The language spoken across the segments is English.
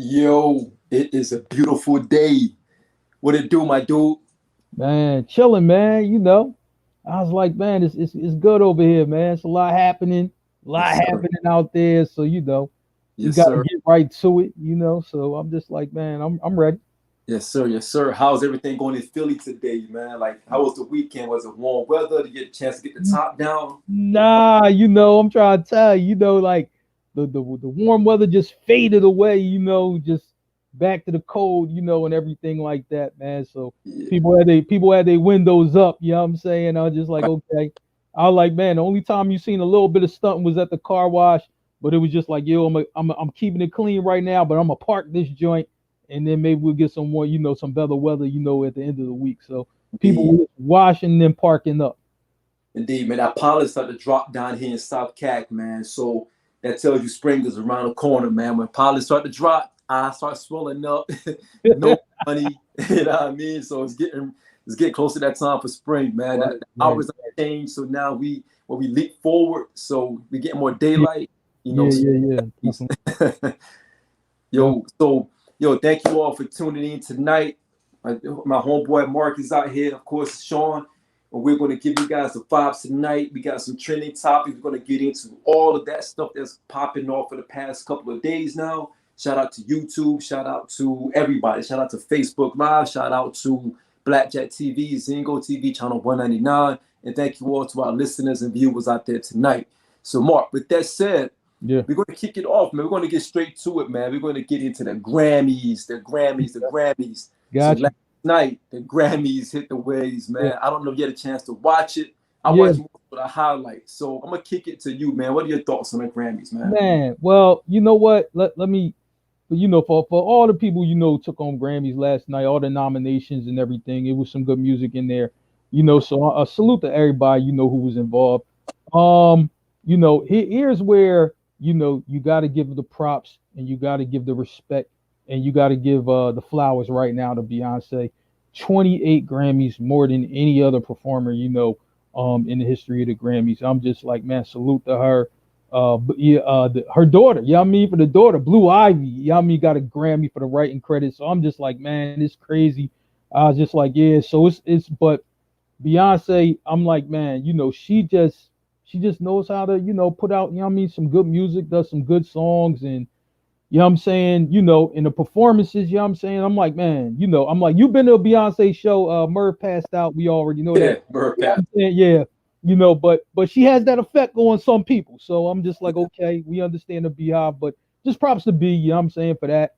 Yo, it is a beautiful day. What it do, my dude? Man, chilling, man. I was like, man, it's good over here, man. It's a Yes, lot sir. happening out there. So we Yes, got to sir. get right to it. So I'm just like, man, I'm ready. Yes, sir. Yes, sir. How's everything going in Philly today, man? Like, how was the weekend? Was it warm weather to get a chance to get the top down? Nah, I'm trying to tell you, like the warm weather just faded away. Just back to the cold, and everything like that, man. So Yeah. people had their windows up. You know what I'm saying? I was just like, okay. I was like, man, the only time you seen a little bit of stunting was at the car wash, but it was just like, yo, I'm keeping it clean right now, but I'm gonna park this joint, and then maybe we'll get some more, some better weather, at the end of the week. So people Indeed. were washing and then parking up. Indeed, man. That pollen started to drop down here in South Cac, man. So that tells you spring is around the corner, man. When pollen start to drop, I start swelling up. No money. You know what I mean? So it's getting close to that time for spring, man. Right, The right. hours have changed. So now we leap forward. So we get more Yeah, daylight, you know. yeah, yeah, yeah. Definitely. Def- Yo, thank you all for tuning in tonight. My homeboy Marc is out here, of course, Shawn. And we're going to give you guys the vibes tonight. We got some trending topics. We're going to get into all of that stuff that's popping off for the past couple of days now. Shout out to YouTube. Shout out to everybody. Shout out to Facebook Live. Shout out to Blackjack TV, Zingo TV, channel 199. And thank you all to our listeners and viewers out there tonight. So, Marc, with that said, yeah. we're going to kick it off, man. We're going to get straight to it, man. We're going to get into the Grammys, the Grammys. So Got last you. night, the Grammys hit the waves, Yeah, man. I don't know if you had a chance to watch it. I yeah, watched it for the highlights. So I'm going to kick it to you, man. What are your thoughts on the Grammys, man? man. Well, you know what? Let me, for all the people took on Grammys last night, all the nominations and everything. It was some good music in there. So salute to everybody who was involved. Here's where you got to give the props and you got to give the respect and you got to give the flowers right now to Beyonce. 28 Grammys, more than any other performer in the history of the Grammys. I'm just like, man, salute to her. But yeah, her daughter, you know what I mean? For the daughter, Blue Ivy, you know what I mean, got a Grammy for the writing credit. So I'm just like, man, it's crazy. I was just like, yeah. So but Beyonce, I'm like, man, she just knows how to, put out, what I mean, some good music, does some good songs, and you know what I'm saying, in the performances, you know what I'm saying? I'm like, man, I'm like, you've been to a Beyonce show, Merv passed out, we already know that. Yeah, Burp You know what Pat. I'm saying? Yeah. But she has that effect on some people. So I'm just like, okay, we understand the Beehive, but just props to B, you know what I'm saying, for that.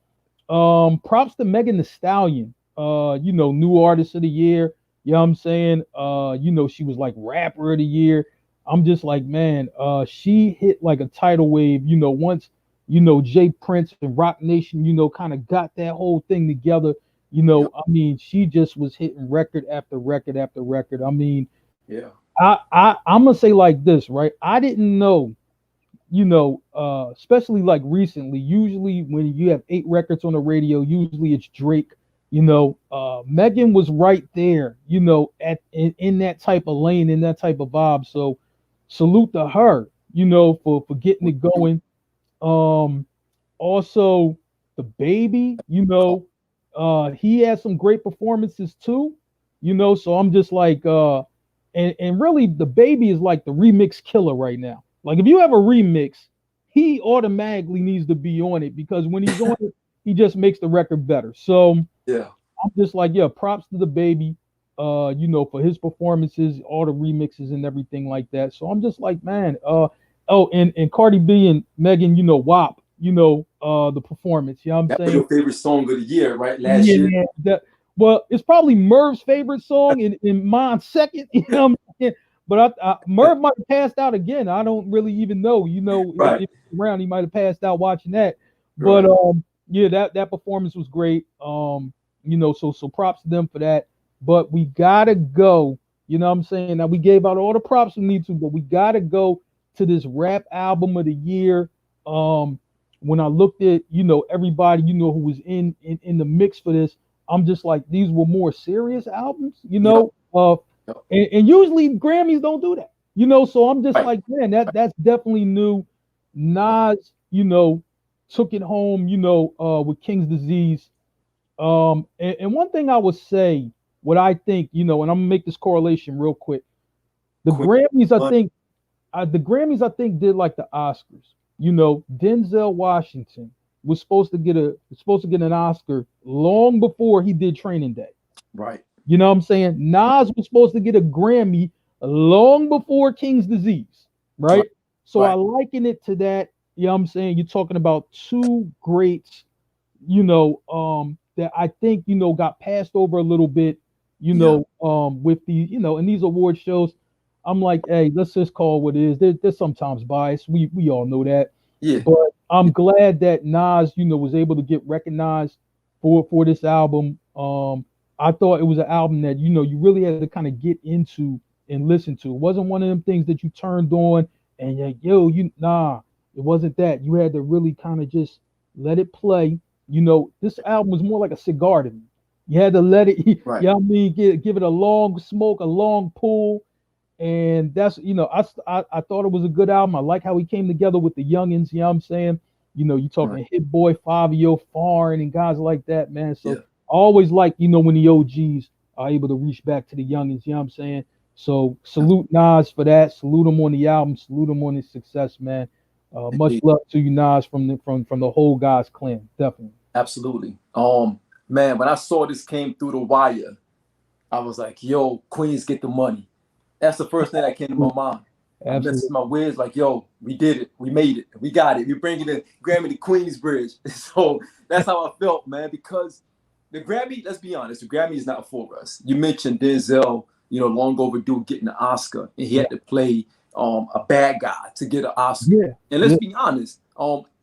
Props to Megan the Stallion. New artist of the year. You know what I'm saying? She was like rapper of the year. I'm just like, man, she hit like a tidal wave, once, Jay Prince and Rock Nation, kind of got that whole thing together. Yeah, I mean, she just was hitting record after record after record. I mean, yeah, I'm gonna say like this, right? I didn't know, especially like recently. Usually, when you have 8 records on the radio, usually it's Drake. Megan was right there, at in that type of lane, in that type of vibe. So, salute to her, for getting it going. Um, Also, the baby, he has some great performances too. So I'm just like, and really, the baby is like the remix killer right now. Like, if you have a remix, he automatically needs to be on it because when he's on it, he just makes the record better. So yeah. I'm just like, yeah, props to the baby, for his performances, all the remixes and everything like that. So I'm just like, man, oh, and Cardi B and Megan, WAP, the performance, you know what I'm That was saying? your favorite song of the year, right? Last year? Yeah, that well, it's probably Merv's favorite song and mine second, you know what I'm saying? But Merv might have passed out again. I don't really even know. Right, If around, he might have passed out watching that. But right. yeah, that performance was great. So props to them for that. But we gotta go. You know what I'm saying? Now we gave out all the props we need to, but we gotta go to this rap album of the year. Um, when I looked at everybody who was in the mix for this, I'm just like, these were more serious albums. Yep, yep. And usually Grammys don't do that. So I'm just Right. like, man, that's definitely new. Nas, took it home, with King's Disease. And one thing I would say, what I think, and I'm gonna make this correlation real quick. The Queen. Grammys, I think did like the Oscars. Denzel Washington was supposed to get an Oscar long before he did Training Day. Right. You know what I'm saying? Nas was supposed to get a Grammy long before King's Disease, right? So Right. I liken it to that. You know what I'm saying? You're talking about two greats, that I think, got passed over a little bit, with the, in these award shows. I'm like, hey, let's just call it what it is. There's sometimes bias. We all know that. Yeah. But I'm glad that Nas, was able to get recognized for this album. I thought it was an album that, you really had to kind of get into and listen to. It wasn't one of them things that you turned on and you're like, it wasn't that. You had to really kind of just let it play. This album was more like a cigar to me. You had to let it, Right. Give it a long smoke, a long pull. And that's, I thought it was a good album. I like how he came together with the youngins, you know what I'm saying? You talking Right. Hit Boy, Fabio, Foreign, and guys like that, man. So Yeah. I always like, when the OGs are able to reach back to the youngins, you know what I'm saying? So salute Nas for that. Salute him on the album. Salute him on his success, man. Much love to you, Nas, from the whole guys clan. Definitely. Absolutely. Man, when I saw this came through the wire, I was like, yo, Queens get the money. That's the first thing that came to my mind. I messaged my Wiz like, yo, we did it. We made it. We got it. We're bringing the Grammy to Queensbridge. So that's how I felt, man, because the Grammy, let's be honest, the Grammy is not for us. You mentioned Denzel, long overdue getting an Oscar, and he had to play a bad guy to get an Oscar. Yeah. And let's be honest,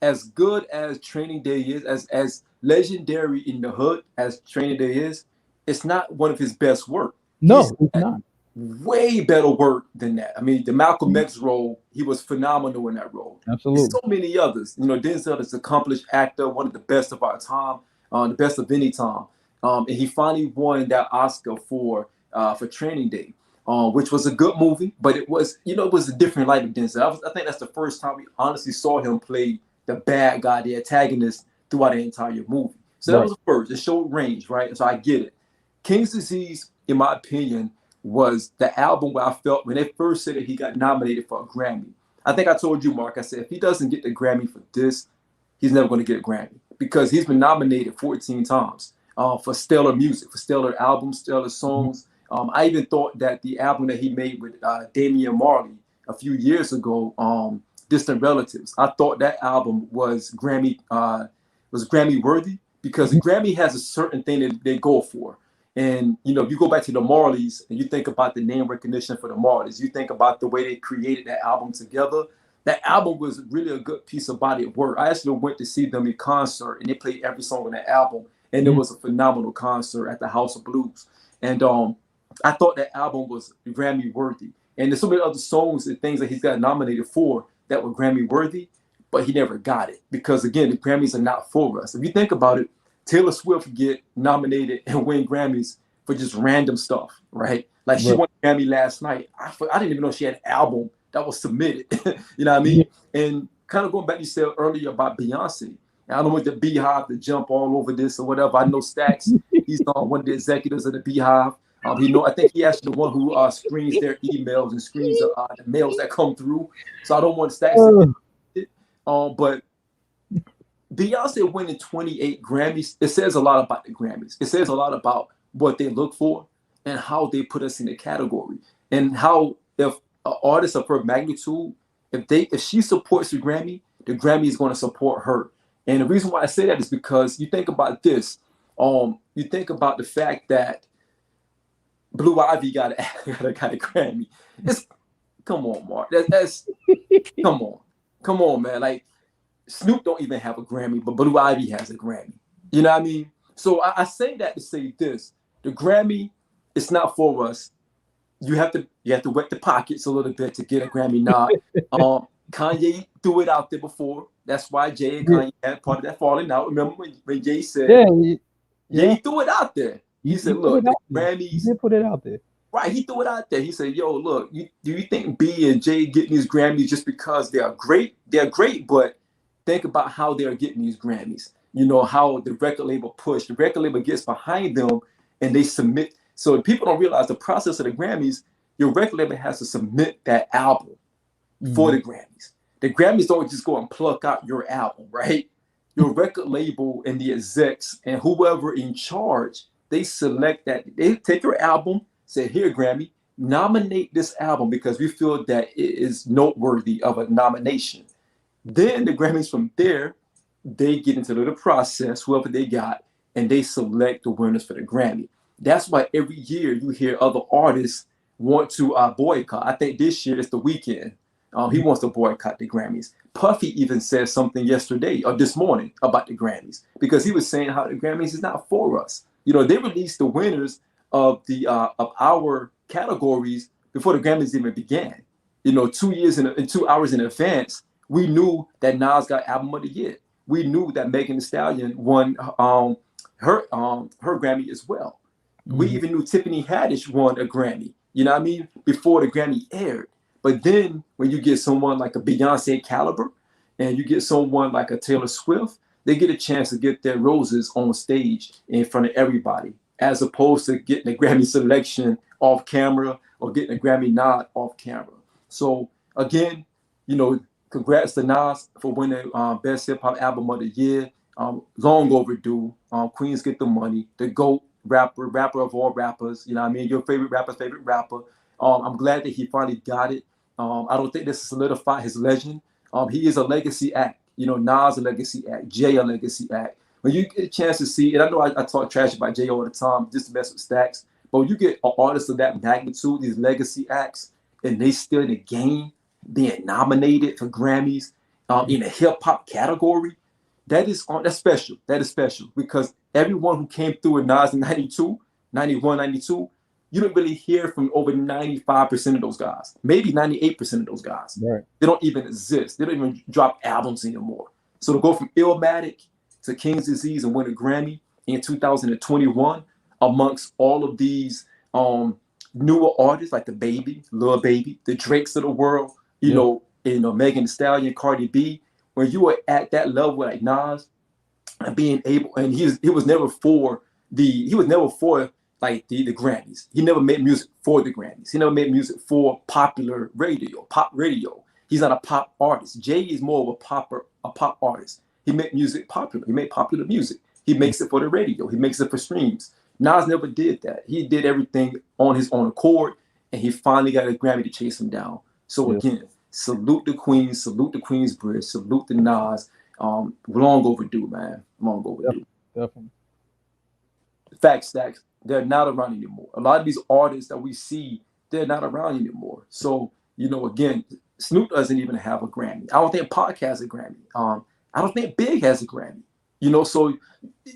as good as Training Day is, as legendary in the hood as Training Day is, it's not one of his best work. No, it's not. Way better work than that. I mean, the Malcolm X role, he was phenomenal in that role. Absolutely. There's so many others. Denzel is an accomplished actor, one of the best of our time, the best of any time. And he finally won that Oscar for Training Day, which was a good movie, but it was, it was a different light of Denzel. I think that's the first time we honestly saw him play the bad guy, the antagonist throughout the entire movie. So that was the first. It showed range, right? So I get it. King's Disease, in my opinion, was the album where I felt when they first said that he got nominated for a Grammy. I think I told you, Mark, I said, if he doesn't get the Grammy for this, he's never going to get a Grammy because he's been nominated 14 times for stellar music, for stellar albums, stellar songs. I even thought that the album that he made with Damian Marley a few years ago, Distant Relatives, I thought that album was Grammy worthy because the Grammy has a certain thing that they go for. And, if you go back to the Marleys and you think about the name recognition for the Marleys, you think about the way they created that album together, that album was really a good piece of body of work. I actually went to see them in concert and they played every song on that album. And it was a phenomenal concert at the House of Blues. And I thought that album was Grammy worthy. And there's so many other songs and things that he's got nominated for that were Grammy worthy, but he never got it. Because again, the Grammys are not for us. If you think about it, Taylor Swift get nominated and win Grammys for just random stuff, right? Like she won a Grammy last night. I didn't even know she had an album that was submitted. You know what I mean? Yeah. And kind of going back to you said earlier about Beyonce. I don't want the Beehive to jump all over this or whatever. I know Stacks, he's one of the executives of the Beehive. I think he actually the one who screens their emails and screens the mails that come through. So I don't want Stacks to get it. But Beyonce winning 28 Grammys, it says a lot about the Grammys. It says a lot about what they look for and how they put us in the category. And how if an artist of her magnitude, if she supports the Grammy is going to support her. And the reason why I say that is because you think about this. You think about the fact that Blue Ivy got a Grammy. Come on, Mark. That's come on, man. Like Snoop don't even have a Grammy, but Blue Ivy has a Grammy. You know what I mean? So I say that to say this: the Grammy, it's not for us. You have to wet the pockets a little bit to get a Grammy nod. Kanye threw it out there before. That's why Jay and Kanye had part of that falling out. Remember when Jay said, he threw it out there. He said, look, the Grammys. He did put it out there. Right, he threw it out there. He said, yo, look, do you think B and J getting these Grammys just because they are great? They're great, but think about how they're getting these Grammys. You know, how the record label push, the record label gets behind them and they submit. So people don't realize the process of the Grammys, your record label has to submit that album for the Grammys. The Grammys don't just go and pluck out your album, right? Your record label and the execs and whoever in charge, they select that. They take your album, say, here, Grammy, nominate this album because we feel that it is noteworthy of a nomination. Then the Grammys from there, they get into the process, whoever they got, and they select the winners for the Grammy. That's why every year you hear other artists want to boycott. I think this year it's The Weeknd. He wants to boycott the Grammys. Puffy even said something yesterday or this morning about the Grammys because he was saying how the Grammys is not for us. You know, they released the winners of the of our categories before the Grammys even began. You know, 2 years in 2 hours in advance, we knew that Nas got Album of the Year. We knew that Megan Thee Stallion won her Grammy as well. We even knew Tiffany Haddish won a Grammy. You know what I mean? Before the Grammy aired. But then when you get someone like a Beyonce caliber and you get someone like a Taylor Swift, they get a chance to get their roses on stage in front of everybody, as opposed to getting a Grammy selection off camera or getting a Grammy nod off camera. So again, you know, congrats to Nas for winning Best Hip Hop Album of the Year. Long overdue. Queens get the money. The GOAT rapper of all rappers. You know what I mean? Your favorite rapper's favorite rapper. I'm glad that he finally got it. I don't think this solidified his legend. He is a legacy act. You know, Nas a legacy act, Jay a legacy act. When you get a chance to see, and I know I talk trash about Jay all the time, just to mess with stacks, but when you get an artist of that magnitude, these legacy acts, and they still in the game, being nominated for Grammys in a hip hop category, that's special. That is special because everyone who came through in Nas in 92, 91, 92, you don't really hear from over 95% of those guys, maybe 98% of those guys. Right. They don't even exist. They don't even drop albums anymore. So to go from Illmatic to King's Disease and win a Grammy in 2021 amongst all of these newer artists like the Baby, Lil Baby, the Drakes of the world, you know, Megan Thee Stallion, Cardi B, when you were at that level like Nas and being able, and he was never for the Grammys. He never made music for the Grammys. He never made music for popular radio, pop radio. He's not a pop artist. Jay is more of a pop artist. He made music popular. He made popular music. He makes it for the radio. He makes it for streams. Nas never did that. He did everything on his own accord, and he finally got a Grammy to chase him down. So again, salute the Queens, salute the Queensbridge, salute the Nas. Long overdue, man. Long overdue. Definitely. Fact stacks, they're not around anymore. A lot of these artists that we see, they're not around anymore. So, you know, again, Snoop doesn't even have a Grammy. I don't think Pac has a Grammy. I don't think Big has a Grammy. You know, so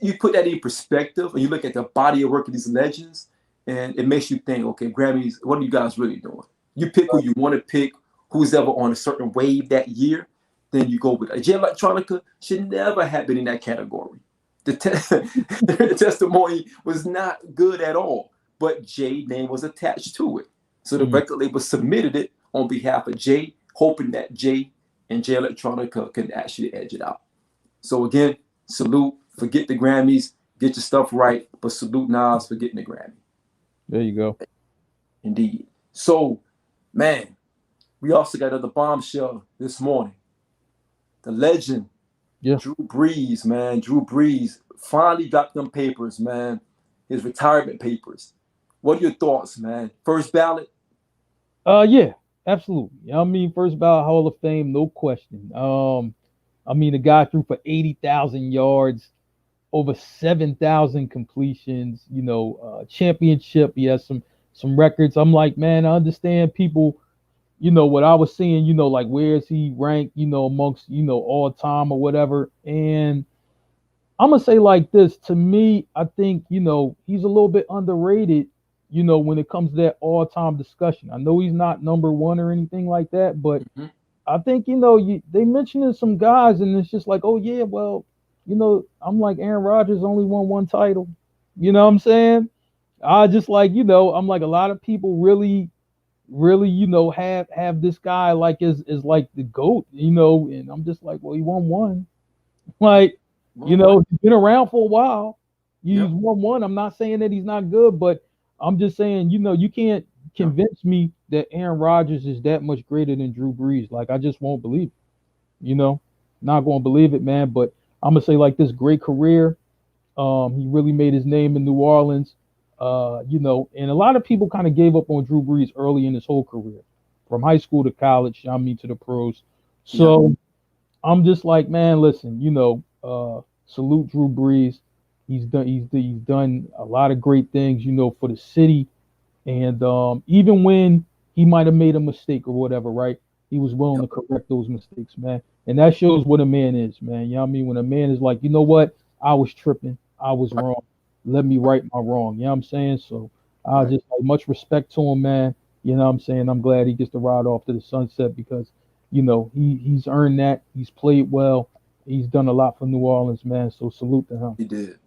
you put that in perspective and you look at the body of work of these legends, and it makes you think, okay, Grammys, what are you guys really doing? You pick who you want to pick, who's ever on a certain wave that year, then you go with it. Jay Electronica should never have been in that category. The testimony was not good at all, but Jay's name was attached to it. So the record label submitted it on behalf of Jay, hoping that Jay and Jay Electronica can actually edge it out. So again, salute, forget the Grammys, get your stuff right, but salute Nas for getting the Grammy. There you go. Indeed. So, man, we also got another bombshell this morning. The legend, Drew Brees, man. Drew Brees finally got them papers, man. His retirement papers. What are your thoughts, man? First ballot? Yeah, absolutely. I mean, first ballot Hall of Fame, no question. I mean, the guy threw for 80,000 yards, over 7,000 completions, you know, championship. He has some records. I'm like, man, I understand people, you know, what I was seeing, you know, like where is he ranked, you know, amongst, you know, all time or whatever. And I'm going to say like this, to me, I think, you know, he's a little bit underrated, you know, when it comes to that all-time discussion. I know he's not number one or anything like that, but I think, you know, they mentioned some guys and it's just like, oh yeah, well, you know, I'm like, Aaron Rodgers only won one title. You know what I'm saying? I just like, you know, I'm like, a lot of people really really, have this guy like is like the GOAT, and I'm just like, well, he won one. Like, he's been around for a while. He's Yep. won one. I'm not saying that he's not good, but I'm just saying, you can't convince me that Aaron Rodgers is that much greater than Drew Brees. Like, I just won't believe it. Not going to believe it, man. But I'm gonna say like this great career. He really made his name in New Orleans. And a lot of people kind of gave up on Drew Brees early in his whole career, from high school to college. I mean, to the pros. So. Yeah. I'm just like, man, listen, salute Drew Brees. He's done a lot of great things, for the city. And even when he might have made a mistake or whatever, right? He was willing to correct those mistakes, man. And that shows what a man is, man. You know what I mean? When a man is like, you know what? I was tripping. I was wrong. Let me right my wrong. You know what I'm saying? So I just like much respect to him, man. You know what I'm saying? I'm glad he gets to ride off to the sunset because he's earned that. He's played well. He's done a lot for New Orleans, man. So salute to him. He did.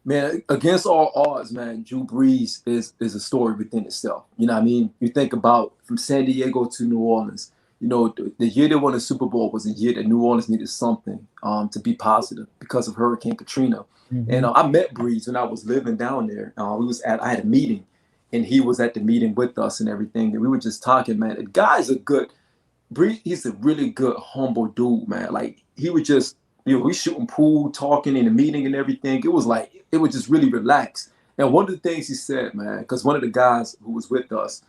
Man, against all odds, man, Drew Brees is a story within itself. You know what I mean? You think about from San Diego to New Orleans, the year they won the Super Bowl was a year that New Orleans needed something to be positive because of Hurricane Katrina. Mm-hmm. And I met Brees when I was living down there. I had a meeting, and he was at the meeting with us and everything. And we were just talking, man. The guy's Brees, he's a really good, humble dude, man. Like, he would just, we shooting pool, talking in the meeting and everything. It was just really relaxed. And one of the things he said, man, because one of the guys who was with us,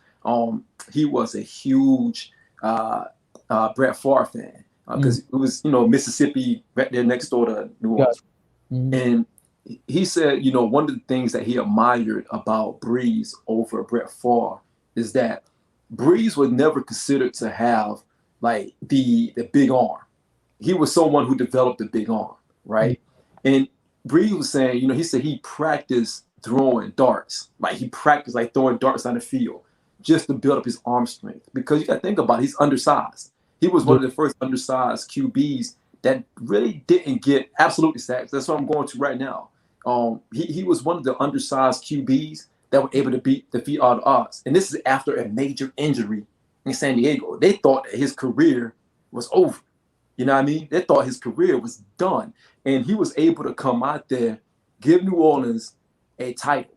he was a huge Brett Favre fan because it was, Mississippi right there next door to New Orleans. Mm-hmm. And he said, one of the things that he admired about Brees over Brett Favre is that Brees was never considered to have like the big arm. He was someone who developed a big arm, right? Mm-hmm. And Brees was saying, he said he practiced throwing darts. Like, he practiced like throwing darts on the field just to build up his arm strength. Because you got to think about it, he's undersized. He was one of the first undersized QBs that really didn't get absolutely sacks. That's what I'm going to right now. He was one of the undersized QBs that were able to defeat all the odds. And this is after a major injury in San Diego. They thought that his career was over. You know what I mean? They thought his career was done. And he was able to come out there, give New Orleans a title.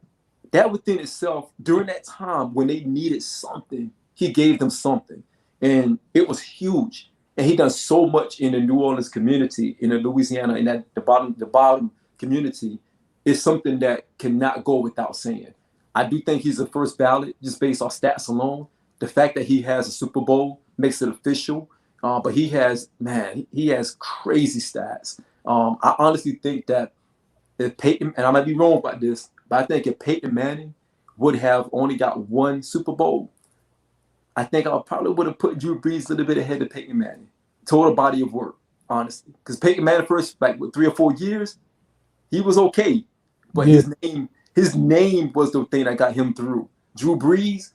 That within itself, during that time when they needed something, he gave them something. And it was huge. And he done so much in the New Orleans community, in the Louisiana, in that the bottom community, is something that cannot go without saying. I do think he's the first ballot just based off stats alone. The fact that he has a Super Bowl makes it official. But he has crazy stats. I honestly think that if Peyton, and I might be wrong about this, but I think if Peyton Manning would have only got one Super Bowl, I think I probably would have put Drew Brees a little bit ahead of Peyton Manning. Total body of work, honestly. Because Peyton Manning first, like, 3 or 4 years, he was okay. But his name was the thing that got him through. Drew Brees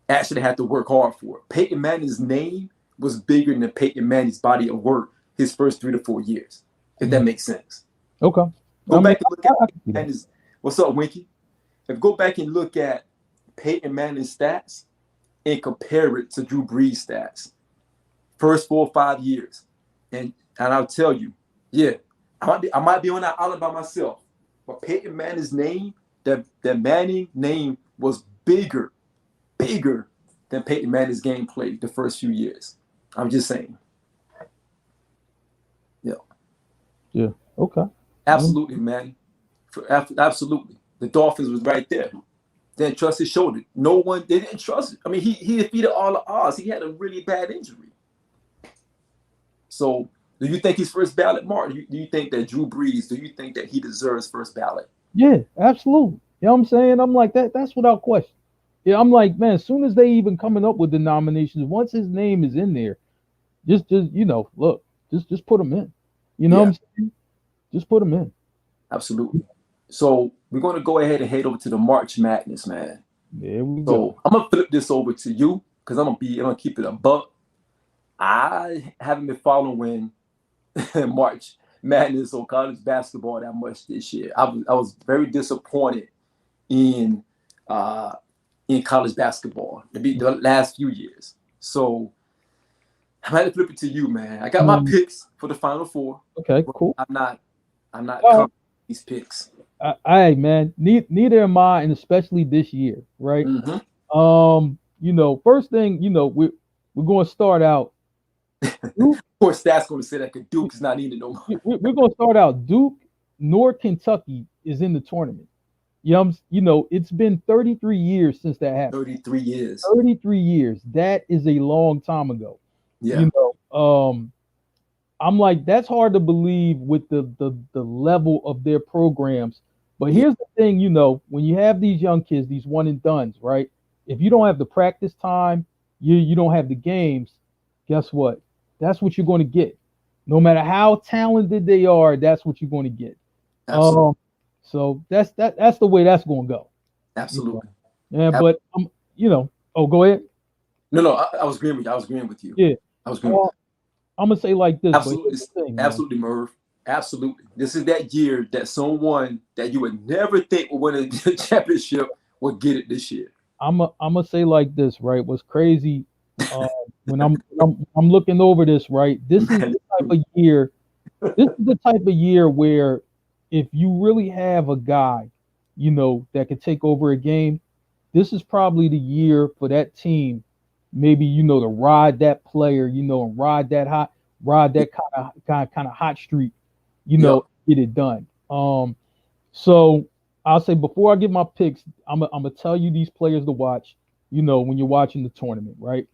actually had to work hard for it. Peyton Manning's name was bigger than Peyton Manning's body of work his first 3 to 4 years, if that makes sense. Okay. Go back and look at Peyton Manning's. What's up, Winky? If you go back and look at Peyton Manning's stats and compare it to Drew Brees' stats, first 4 or 5 years, and I'll tell you, I might be on that island by myself, but Peyton Manning's name, the Manning name was bigger than Peyton Manning's gameplay the first few years. I'm just saying. Yeah. Okay. Absolutely, man. Absolutely. The Dolphins was right there. They didn't trust his shoulder. They didn't trust it. I mean, he defeated all the odds. He had a really bad injury. So, do you think he's first ballot, Mark? Do you think that Drew Brees, do you think that he deserves first ballot? Yeah, absolutely. You know what I'm saying? I'm like, that's without question. Yeah, I'm like, man, as soon as they even coming up with the nominations, once his name is in there, just look, just put him in. You know what I'm saying? Just put him in. Absolutely. So we're going to go ahead and head over to the March Madness, man. There we go. I'm going to flip this over to you because I'm going to keep it a buck. I haven't been following March Madness or college basketball that much this year. I was very disappointed in in college basketball. It'd be the last few years. So I might flip it to you, man. I got my picks for the Final Four. Okay, cool. I'm not comfortable with these picks. Man, neither am I, and especially this year, right? Mm-hmm. First thing, we're going to start out. Of course, that's going to say that Duke is not in it no more. We're going to start out. Duke nor Kentucky is in the tournament. It's been 33 years since that happened. 33 years. 33 years. That is a long time ago. Yeah. I'm like, that's hard to believe with the level of their programs. But here's the thing, when you have these young kids, these one and dones, right? If you don't have the practice time, you don't have the games, guess what? That's what you're going to get. No matter how talented they are, that's what you're going to get. Absolutely. So that's the way that's going to go. Absolutely. Yeah, but go ahead. No, I was agreeing with you. I was agreeing with you. Yeah. I was agreeing with you. I'm gonna say like this. Absolutely, absolutely, Merv. Absolutely. This is that year that someone that you would never think would win a championship would get it this year. I'm gonna say like this, right? What's crazy when I'm looking over this, right? This is the type of year. This is the type of year where if you really have a guy, that can take over a game, this is probably the year for that team. Maybe to ride that player, and ride that kind of hot streak, get it done. So I'll say before I give my picks, I'm gonna tell you these players to watch. When you're watching the tournament, right?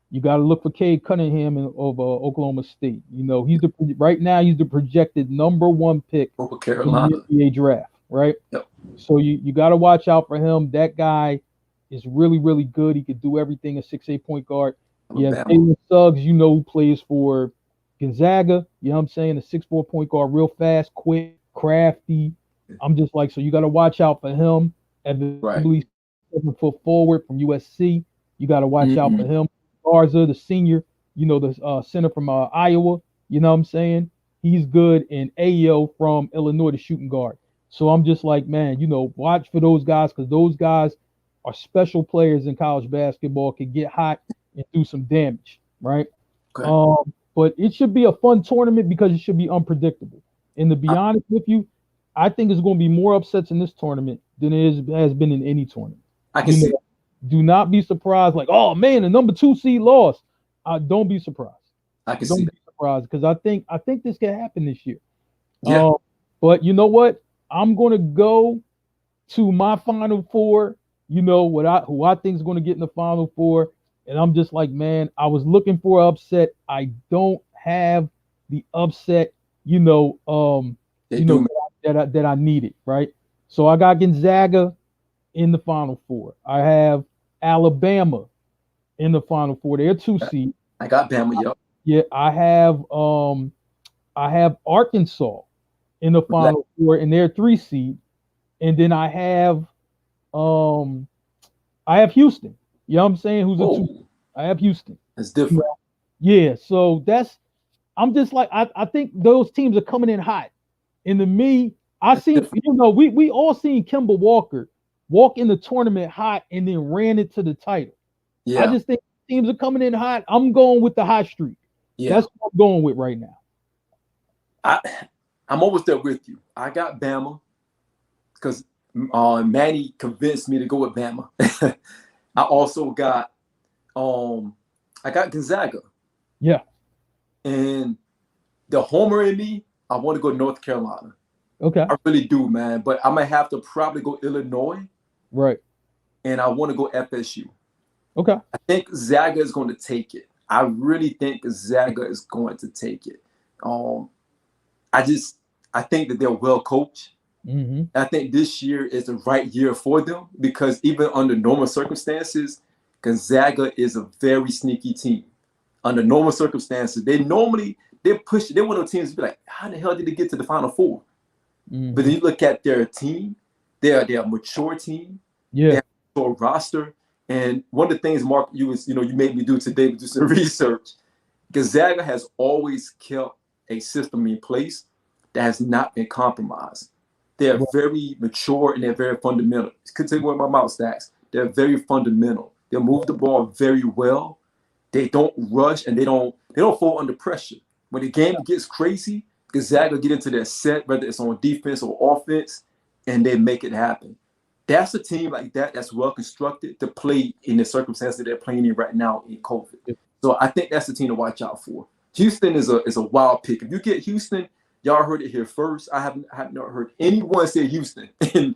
You got to look for Cade Cunningham of Oklahoma State. Right now he's the projected number 1 pick in the NBA draft, right? Yep. So you got to watch out for him. That guy is really, really good. He could do everything, a 6'8" point guard. Yeah, Jalen Suggs, who plays for Gonzaga. You know what I'm saying? A 6'4" point guard, real fast, quick, crafty. I'm just like, so you got to watch out for him. Evan 7-foot forward from USC. You got to watch out for him. Garza, the senior, the center from Iowa. You know what I'm saying? He's good. And Ayo from Illinois, the shooting guard. So I'm just like, man, watch for those guys because those guys are special players in college basketball, can get hot and do some damage, right? Okay. But it should be a fun tournament because it should be unpredictable. And to be honest with you, I think it's going to be more upsets in this tournament than it has been in any tournament. I can see. Do not be surprised, like, oh man, the number 2 seed lost. Don't be surprised. I can see. Don't be surprised because I think this can happen this year. Yeah. But you know what? I'm going to go to my Final Four. Who I think is going to get in the Final Four, and I'm just like, man, I was looking for an upset. I don't have the upset, that I needed, right? So I got Gonzaga in the Final Four. I have Alabama in the Final Four. They're 2 seed. I got Bama, yep. Yeah, I have Arkansas in the Final Four, and they're 3 seed. And then I have Houston. You know what I'm saying? Who's a 2? I have Houston. That's different. Yeah, so I'm just like, I think those teams are coming in hot. And to me, I see, we all seen Kemba Walker walk in the tournament hot and then ran it to the title. Yeah. I just think teams are coming in hot. I'm going with the hot streak. Yeah. That's what I'm going with right now. I'm almost there with you. I got Bama because Manny convinced me to go with Bama. I also got Gonzaga. Yeah. And the homer in me, I want to go North Carolina. Okay. I really do, man. But I might have to probably go Illinois. Right. And I want to go FSU. Okay. I think Gonzaga is going to take it. I really think Gonzaga is going to take it. I think that they're well coached. Mm-hmm. I think this year is the right year for them because even under normal circumstances, Gonzaga is a very sneaky team. Under normal circumstances, they're one of those teams to be like, how the hell did they get to the Final Four? Mm-hmm. But then you look at their team, they're a mature team. Yeah. They have a mature roster. And one of the things, Mark, you made me do today was do some research. Gonzaga has always kept a system in place that has not been compromised. They're very mature and they're very fundamental. Could take one of my mouth stacks. they're very fundamental. They move the ball very well. They don't rush and they don't fall under pressure. When the game gets crazy, Gonzaga get into their set, whether it's on defense or offense, and they make it happen. That's a team like that that's well constructed to play in the circumstances that they're playing in right now in COVID. So I think that's the team to watch out for. Houston is a wild pick. If you get Houston, y'all heard it here first. I have not heard anyone say Houston in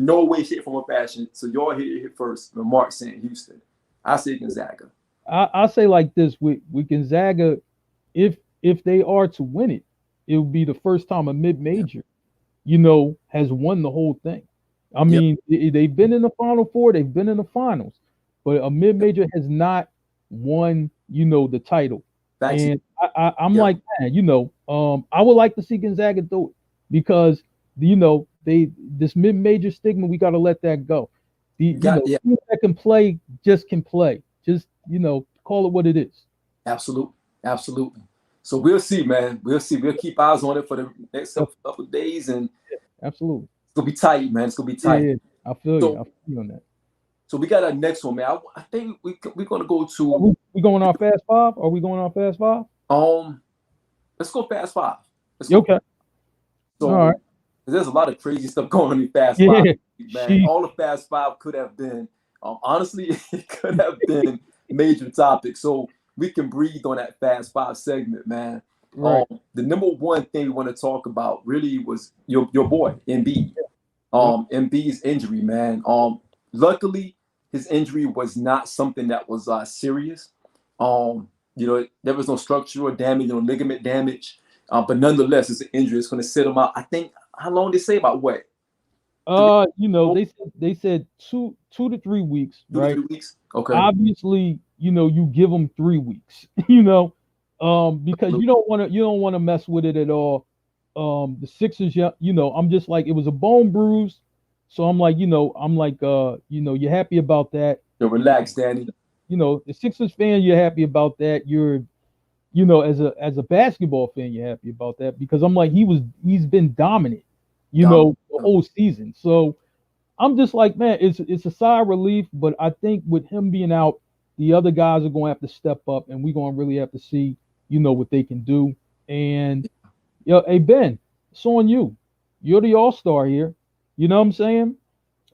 no way, shape, form, or fashion. So y'all heard it here first. When Marc saying Houston, I say Gonzaga. I say like this with Gonzaga, if they are to win it, it will be the first time a mid-major, has won the whole thing. I mean, they've been in the Final Four, they've been in the finals, but a mid-major has not won, the title. And I'm like, man, I would like to see Gonzaga do it because, this mid-major stigma, we got to let that go. Teams that can play just can play. Just, call it what it is. Absolutely. So we'll see, man. We'll see. We'll keep eyes on it for the next couple of days. And absolutely. It's going to be tight, man. It's going to be tight. Yeah. I feel you. I feel you on that. So we got our next one, man. I think we're going to go to... We going on Fast Five? Are we going on Fast Five? Let's go Fast Five. Okay. So, all right. There's a lot of crazy stuff going on in Fast Five, man. All the Fast Five could have been... honestly, it could have been major topics. So we can breathe on that Fast Five segment, man. Right. The number one thing we want to talk about really was your boy, Embiid. Embiid's injury, man. Luckily, his injury was not something that was serious. There was no structural damage, no ligament damage. But nonetheless, it's an injury. It's going to sit him out. I think, how long did they say about what? They said 2 to 3 weeks, right? 2 to 3 weeks. Okay. Obviously, you give them 3 weeks, because you don't want to mess with it at all. The Sixers, I'm just like, it was a bone bruise, so I'm like, you're happy about that. You're relaxed, Danny. The Sixers fan, you're happy about that. You're, as a basketball fan, you're happy about that because I'm like, he's been dominant. The whole season. So I'm just like, man, it's a sigh of relief, but I think with him being out, the other guys are going to have to step up, and we're going to really have to see, what they can do. And, hey, Ben, it's on you. You're the all-star here. You know what I'm saying?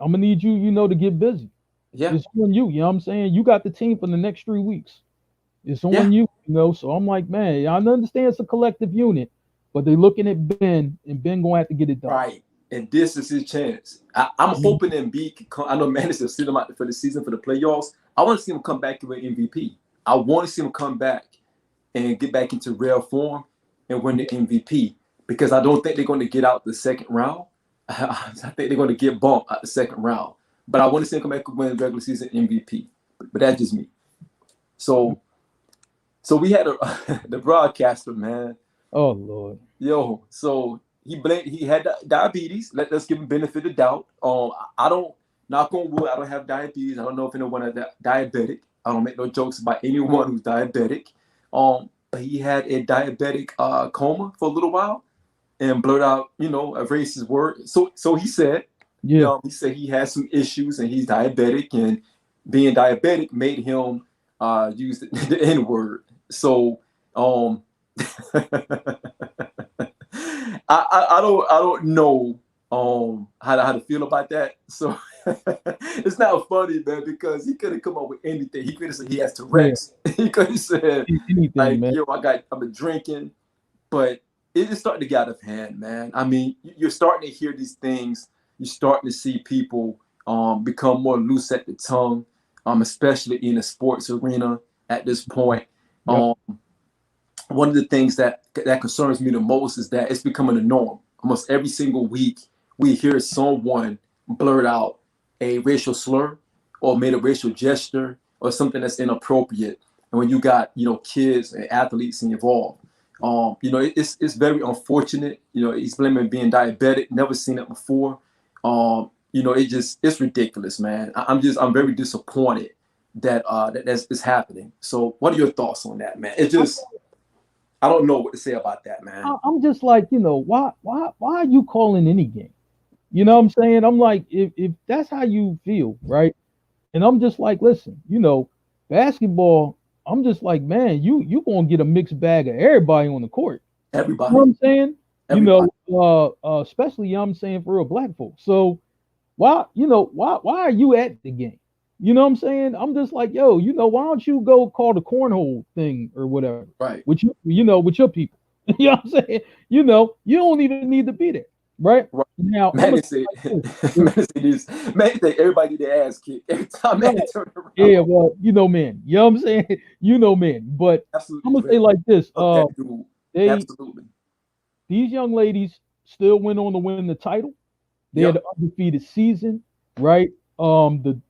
I'm going to need you, to get busy. Yeah. It's on you. You know what I'm saying? You got the team for the next 3 weeks. It's on you, So I'm like, man, I understand it's a collective unit. But they're looking at Ben, and Ben going to have to get it done. Right. And this is his chance. I'm hoping Embiid can come. I know man is still sitting him out for the season, for the playoffs. I want to see him come back to an MVP. I want to see him come back and get back into real form and win the MVP because I don't think they're going to get out the second round. I think they're going to get bumped out the second round. But I want to see him come back and win regular season MVP. But that's just me. So we had the broadcaster, man. Oh Lord. Yo, so he had diabetes. Let's give him benefit of doubt. I don't, knock on wood, I don't have diabetes. I don't know if anyone is diabetic. I don't make no jokes about anyone who's diabetic. But he had a diabetic coma for a little while and blurred out, a racist word. So he said, he said he has some issues and he's diabetic, and being diabetic made him use the N-word. So I don't know how to feel about that. So it's not funny, man, because he could have come up with anything. He could have said he has Tourette's. He could have said anything, like, man. I've been drinking, but it's starting to get out of hand, man. I mean, you're starting to hear these things. You're starting to see people become more loose at the tongue, especially in the sports arena at this point. Yep. One of the things that concerns me the most is that it's becoming a norm. Almost every single week, we hear someone blurt out a racial slur or made a racial gesture or something that's inappropriate. And when you got, kids and athletes involved, it's very unfortunate. He's blaming being diabetic. Never seen it before. It's ridiculous, man. I'm very disappointed that's happening. So what are your thoughts on that, man? I don't know what to say about that, man. I'm just like, why are you calling any game? You know what I'm saying? I'm like, if that's how you feel, right? And I'm just like, listen, basketball, I'm just like, man, you gonna get a mixed bag of everybody on the court. You know Everybody, what I'm saying? everybody. Especially I'm saying for real black folks. So why are you at the game? You know what I'm saying? I'm just like, yo, why don't you go call the cornhole thing or whatever Right. with with your people? You know what I'm saying? You don't even need to be there, right? Right. Now I'm Man, gonna they say say, like this. man, they say this. Man, they think everybody get their ass kicked every time man Right. turn around. Yeah, well, man. You know what I'm saying? Man. But I'm Absolutely, gonna say man. like this. Fuck that dude. They Absolutely. these young ladies still went on to win the title. They had Yep. an undefeated season, right? The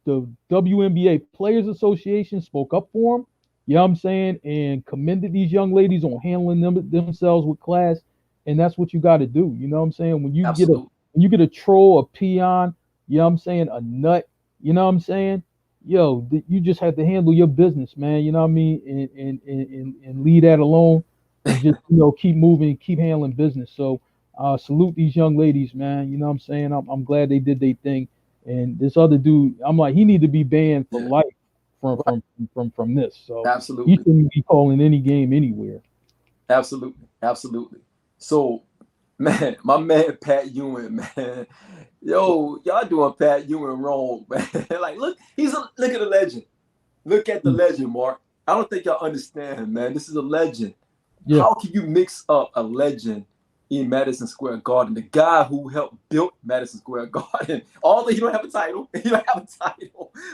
WNBA Players Association spoke up for them. You know what I'm saying? And commended these young ladies on handling themselves with class. And that's what you got to do. You know what I'm saying? Absolutely. When you get a troll, a peon, you know what I'm saying, a nut, you know what I'm saying? Yo, you just have to handle your business, man. You know what I mean? And leave that alone and just keep moving, keep handling business. So salute these young ladies, man. You know what I'm saying? I'm glad they did their thing. And this other dude, I'm like, he need to be banned for Yeah. life from Right. from this. So he Absolutely. shouldn't be calling any game anywhere. Absolutely. Absolutely. So, man, my man Pat Ewing, man. Yo, y'all doing Pat Ewing wrong, man. Like, look at the legend. Look at the legend, Mark. I don't think y'all understand, man. This is a legend. Yeah. How can you mix up a legend in Madison Square Garden? The guy who helped build Madison Square Garden. Although he don't have a title,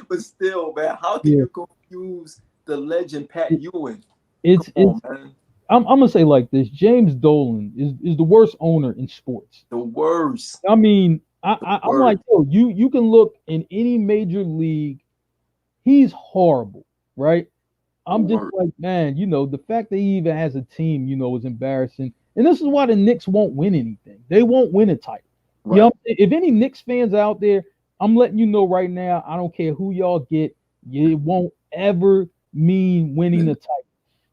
but still, man, how can Yeah. you confuse the legend Pat Ewing? Come It's on, man. I'm gonna say like this: James Dolan is the worst owner in sports. The worst. I mean, The I'm like, worst. yo, you can look in any major league, he's horrible, right? The I'm just worst. like, man, the fact that he even has a team, is embarrassing. And this is why the Knicks won't win anything. They won't win a title. Right. If any Knicks fans out there, I'm letting you know right now, I don't care who y'all get, it won't ever mean winning the title.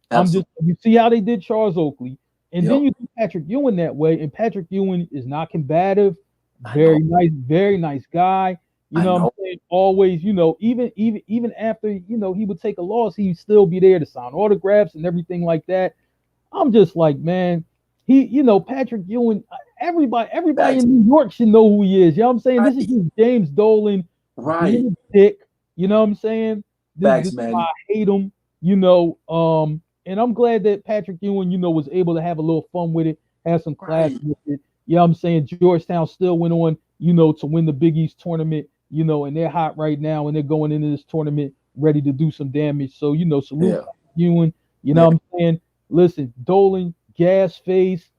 Absolutely. You see how they did Charles Oakley, and then Yep. you do Patrick Ewing that way, and Patrick Ewing is not combative, I know. very nice guy. You I know what I'm know. saying? Always, even after, he would take a loss, he'd still be there to sign autographs and everything like that. I'm just like, man, Patrick Ewing, everybody Facts. in New York should know who he is. You know what I'm saying? This is Right. just James Dolan Right. being a dick. You know what I'm saying? This Facts, is why man. I hate him, and I'm glad that Patrick Ewing, was able to have a little fun with it, have some class Right. with it. You know what I'm saying? Georgetown still went on, to win the Big East tournament, and they're hot right now, and they're going into this tournament ready to do some damage. So, salute Yeah. Ewing. You know Yeah. what I'm saying? Listen, Dolan, gas face,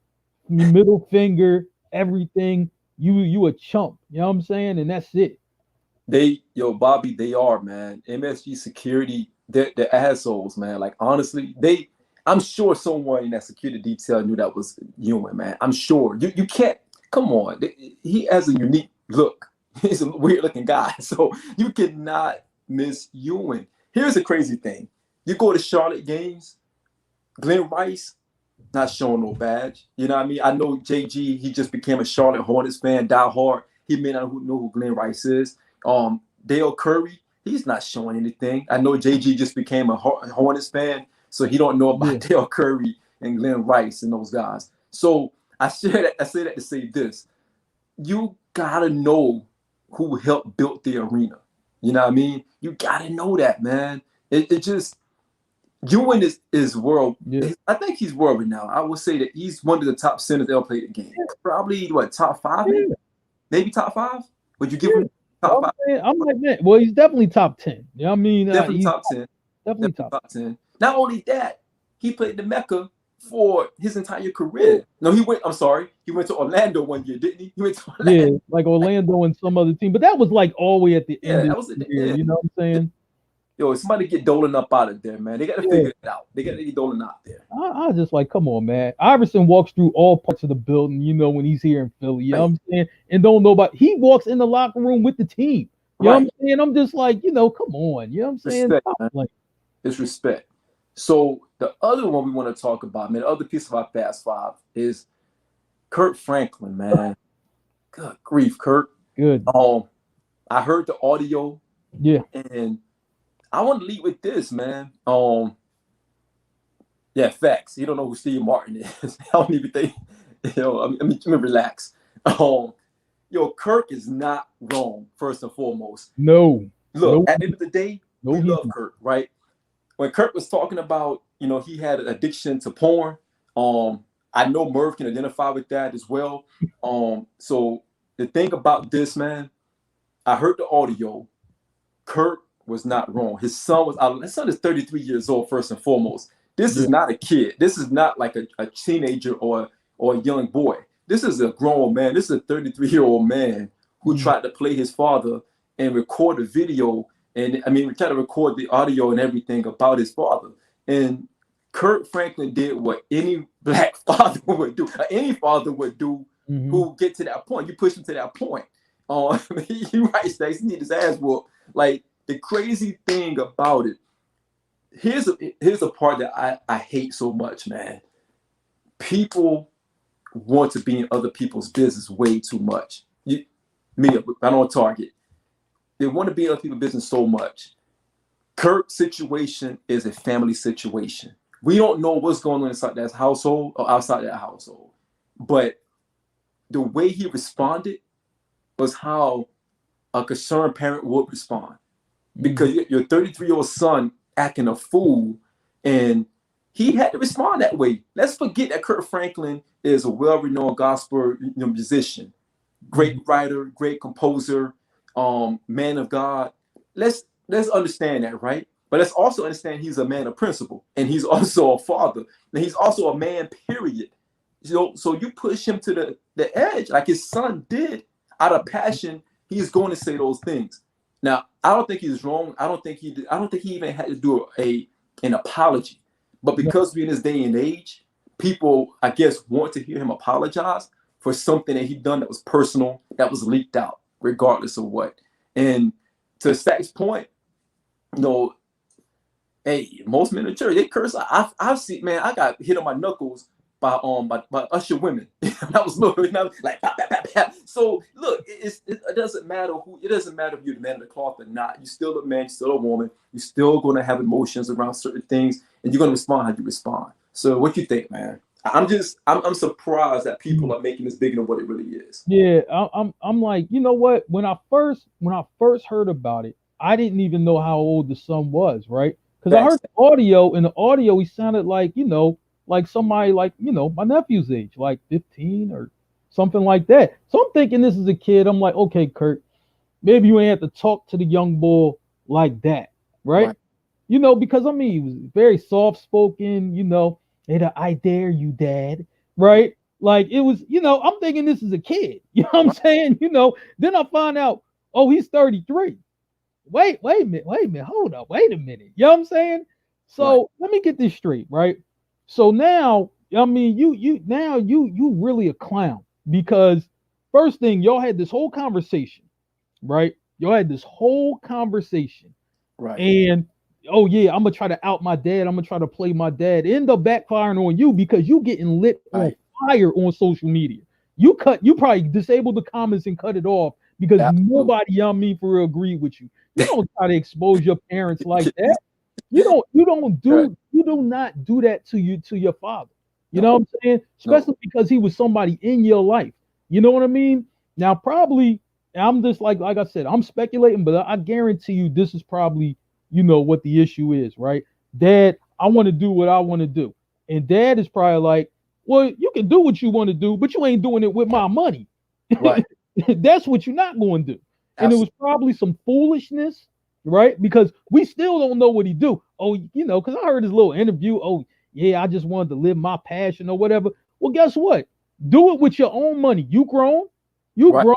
middle finger, everything. You a chump. You know what I'm saying? And that's it. Bobby, they are, man. MSG security, they're assholes, man. Like, honestly, I'm sure someone in that security detail knew that was Ewing, man. I'm sure. You can't, come on. He has a unique look. He's a weird looking guy. So you cannot miss Ewing. Here's the crazy thing. You go to Charlotte games, Glenn Rice, not showing no badge. You know what I mean? I know JG, he just became a Charlotte Hornets fan, die hard. He may not know who Glenn Rice is. Dale Curry, he's not showing anything. I know JG just became a Hornets fan, so he don't know about Yeah. Dale Curry and Glenn Rice and those guys. So I say that to say this. You gotta know who helped build the arena. You know what I mean? You gotta know that, man. It just Ewing is world. Yeah. I think he's world renowned. I would say that he's one of the top centers that ever played the game. Probably what, top five, maybe? Yeah. Maybe top five? Would you give Yeah. him top five? I'm like, man, well, he's definitely top 10. You know what I mean? Definitely He's top 10. definitely Definitely top. top 10. Not only that, he played the Mecca for his entire career. No, he went to Orlando one year, didn't he? He went to Orlando. Yeah, like Orlando and some other team, but that was like all the way at the Yeah, end that of was at the the year. end. You know what I'm saying? Yo, somebody get Dolan up out of there, man. They got to figure it out. They got to get Dolan out there. I just like, come on, man. Iverson walks through all parts of the building, when he's here in Philly. You know what I'm saying? And don't know about he walks in the locker room with the team. You know what I'm saying? I'm just like, come on. You know what I'm saying? Respect, man. Like, It's respect. So the other one we want to talk about, man, the other piece of our Fast Five is Kurt Franklin, man. Good grief, Kurt. good. I heard the audio Yeah. And I want to lead with this, man. Yeah, facts. You don't know who Steve Martin is. I don't even think. Let me relax. Um, Kirk is not wrong. First and foremost, No. look. No. At the end of the day, No, we he love didn't. Kirk, right? When Kirk was talking about, he had an addiction to porn. I know Merv can identify with that as well. So the thing about this, man, I heard the audio. Kirk was not wrong. His son is 33 years old, first and foremost. This Yeah. is not a kid. This is not like a teenager or a young boy. This is a grown man. This is a 33-year-old man who tried to play his father and record a video. And I mean, we tried to record the audio and everything about his father. And Kirk Franklin did what any black father would do, or any father would do who get to that point. You push him to that point. You're right, Stacey. He need his ass whooped. Like, the crazy thing about it, here's a part that I hate so much, man. People want to be in other people's business way too much. I don't target. They want to be in other people's business so much. Kirk's situation is a family situation. We don't know what's going on inside that household or outside that household. But the way he responded was how a concerned parent would respond. Because your 33-year-old son acting a fool, and he had to respond that way. Let's forget that Kirk Franklin is a well-renowned gospel musician, great writer, great composer, man of God. Let's understand that, right? But let's also understand he's a man of principle, and he's also a father, and he's also a man, period. So you push him to the edge, like his son did, out of passion. He's going to say those things. Now, I don't think he's wrong. I don't think he even had to do an apology. But because we're in this day and age, people, I guess, want to hear him apologize for something that he done that was personal, that was leaked out, regardless of what. And to Stack's point, hey, most men in the church, they curse. I've seen, man, I got hit on my knuckles by usher women. That was little, like pap, pap, pap, pap. So look, it doesn't matter it doesn't matter if you're the man of the cloth or not. You're still a man, you're still a woman. You're still gonna have emotions around certain things, and you're gonna respond how you respond. So what you think, man? I'm surprised that people are making this bigger than what it really is. Yeah, I'm like, you know what? When I first heard about it, I didn't even know how old the son was, right? Because I heard the audio, and the audio he sounded like, like somebody like, my nephew's age, like 15 or something like that. So I'm thinking this is a kid. I'm like, okay, Kurt, maybe you ain't have to talk to the young boy like that, right? Because I mean, he was very soft spoken, and I dare you, dad, right? Like it was, I'm thinking this is a kid, you know what I'm saying? Then I find out, oh, he's 33. Wait a minute, hold up, wait a minute. You know what I'm saying? So let me get this straight, right? So now, I mean, you really a clown, because first thing, y'all had this whole conversation, right? Y'all had this whole conversation. Right. And oh yeah, I'm gonna try to out my dad. I'm gonna try to play my dad. End up backfiring on you because you getting lit on fire on social media. You probably disabled the comments and cut it off because nobody, for real, agreed with you. You don't try to expose your parents like that. You do not do that to your father. You know what I'm saying? Especially because he was somebody in your life. You know what I mean? Now, probably, I'm just like I said, I'm speculating, but I guarantee you this is probably, what the issue is, right? Dad, I want to do what I want to do. And dad is probably like, well, you can do what you want to do, but you ain't doing it with my money. Right. That's what you're not going to do. Absolutely. And it was probably some foolishness, right? Because we still don't know what he do. Oh, because I heard his little interview. Oh, yeah, I just wanted to live my passion or whatever. Well, guess what? Do it with your own money. You grown. You grown.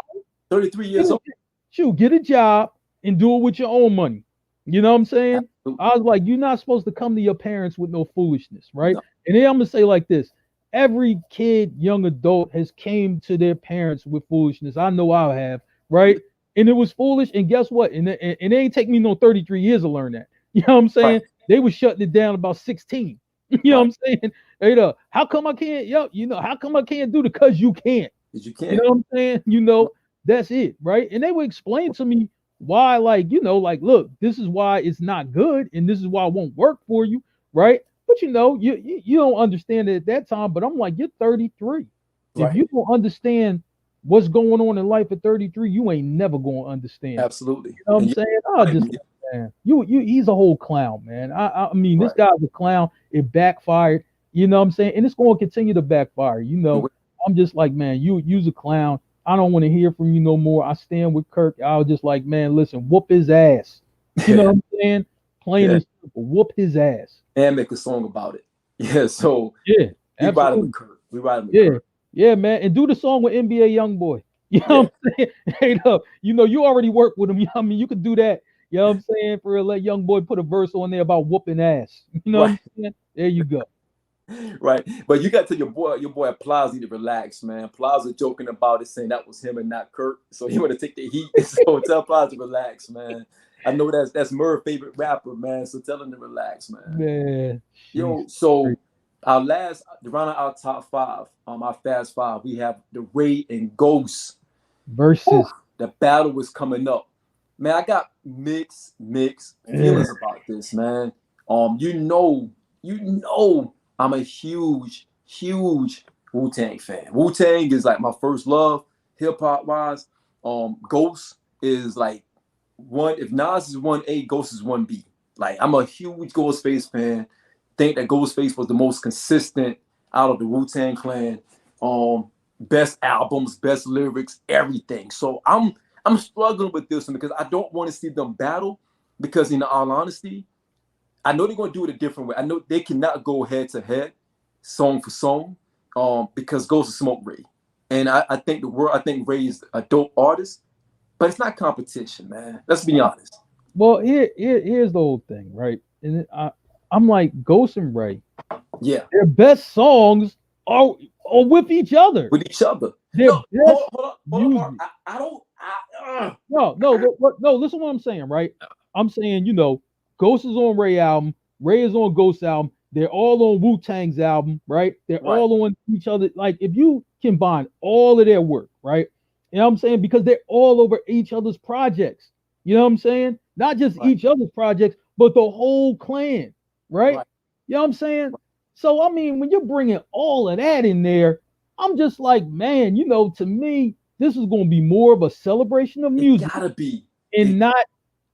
33 years old. Shoot, get a job and do it with your own money. You know what I'm saying? Absolutely. I was like, you're not supposed to come to your parents with no foolishness, right? No. And then I'm going to say like this. Every kid, young adult has came to their parents with foolishness. I know I have, right? And it was foolish. And guess what? And it ain't take me no 33 years to learn that. You know what I'm saying? Right. They were shutting it down about 16. You know what I'm saying? Hey, how come I can't? How come I can't do it? Because you can't. You can't. You know what I'm saying? That's it, right? And they would explain to me why, like, like, look, this is why it's not good, and this is why it won't work for you, right? But you don't understand it at that time. But I'm like, you're 33. If Right. you don't understand what's going on in life at 33, you ain't never gonna understand it. Absolutely. You know what And I'm you saying? I right, just, man, he's a whole clown, man. I mean, this right. guy's a clown. It backfired. You know what I'm saying? And it's going to continue to backfire. I'm just like, man, you's a clown. I don't want to hear from you no more. I stand with Kirk. I was just like, man, listen, whoop his ass. You know what I'm saying? Plain Yeah. and simple, whoop his ass. And make a song about it. Yeah. So Yeah, we ride absolutely. with Kurt. We ride with Yeah, Kurt. yeah, man. And do the song with NBA YoungBoy. You know Yeah. what I'm saying? Hey, up. You already work with him. You know what I mean, you could do that. You know what I'm saying? For real, let Young Boy put a verse on there about whooping ass. You know what Right. I'm saying? There you go. Right. But you got to your boy Plaza to relax, man. Plaza joking about it, saying that was him and not Kurt. So he want to take the heat. So tell Plaza to relax, man. I know that's Murph's favorite rapper, man. So tell him to relax, man. Man, Yo, she's so crazy. our last round of our top five, our fast five, we have the Ray and Ghost. Whew, Versus. the battle was coming up. Man, I got mixed Yeah. feelings about this, man. You know, I'm a huge Wu-Tang fan. Wu-Tang is like my first love, hip hop wise. Ghost is like one. If Nas is 1A, Ghost is 1B. Like I'm a huge Ghostface fan. Think that Ghostface was the most consistent out of the Wu-Tang Clan. Best albums, best lyrics, everything. So I'm struggling with this one because I don't want to see them battle because in all honesty, I know they're gonna do it a different way. I know they cannot go head to head, song for song, because Ghost is Smoke Ray. And I think I think Ray is a dope artist, but it's not competition, man. Let's be honest. Well, here's the whole thing, right? And I'm like, Ghost and Ray, Yeah. their best songs are with each other. With each other. Their No, best hold on, Mark. music. I don't No. Listen, what I'm saying, right? I'm saying, Ghost is on Ray album, Ray is on Ghost album. They're all on Wu Tang's album, right? They're right, all on each other. Like, if you combine all of their work, right? You know what I'm saying? Because they're all over each other's projects. You know what I'm saying? Not just right, each other's projects, but the whole clan, right? right. You know what I'm saying? So, I mean, when you're bringing all of that in there, I'm just like, man, to me, this is going to be more of a celebration of It music gotta be. and not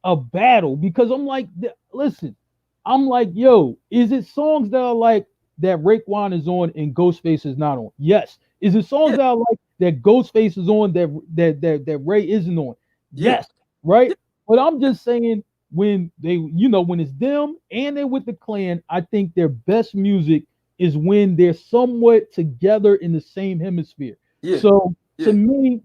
a battle, because I'm like, listen, I'm like, yo, is it songs that are like that Raekwon is on and Ghostface is not on? Yes. Is it songs Yeah, that are like that Ghostface is on that Ray isn't on? yeah, Yes, right? yeah, But I'm just saying, when when it's them and they're with the clan, I think their best music is when they're somewhat together in the same hemisphere. yeah, So to yeah. me,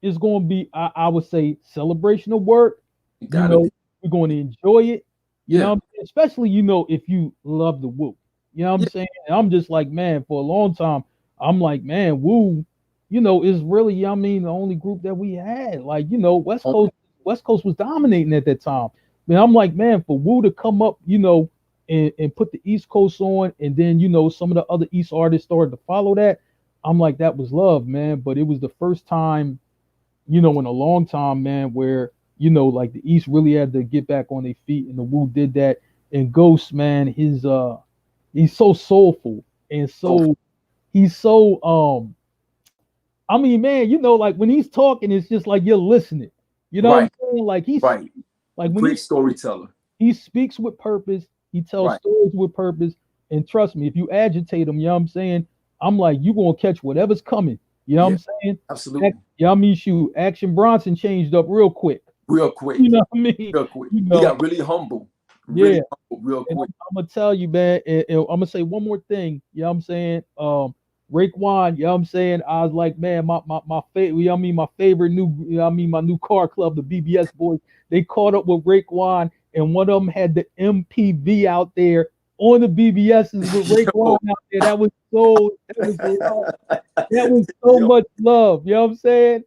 it's going to be, I would say, celebration of work. It You gotta know, be. we're going to enjoy it. Yeah, Especially, if you love the Woo. You know what I'm yeah, saying? And I'm just like, man, for a long time, I'm like, man, Woo, is really, the only group that we had. Like, only, West Coast was dominating at that time. Man, I'm like, man, for Woo to come up, and put the East Coast on, and then, some of the other East artists started to follow that. I'm like, that was love, man. But it was the first time, in a long time, man, where, like the East really had to get back on their feet, and the Wu did that. And Ghost, man, he's so soulful, and so he's so I mean, man, like when he's talking, it's just like you're listening. You know what I'm right, saying? Like right. like when Great storyteller. he speaks with purpose, he tells Right. stories with purpose, and trust me, if you agitate him, you know what I'm saying? I'm like, you're gonna catch whatever's coming. You know what Yeah, I'm saying? absolutely. Yeah, I mean, shoot, Action Bronson changed up real quick. Real quick. You know what I mean? Real quick. You He know, got really humble. yeah. Really humble real And quick. I'm gonna tell you, man, and I'm gonna say one more thing. You know what I'm saying? Raekwon, you know what I'm saying? I was like, man, my favorite, you know what I mean, my favorite new, you know what I mean, my new car club, the BBS boys, they caught up with Raekwon, and one of them had the MPV out there on the BBSs with Raekwon Yo. out there. That was so Yo, much love. You know what I'm saying?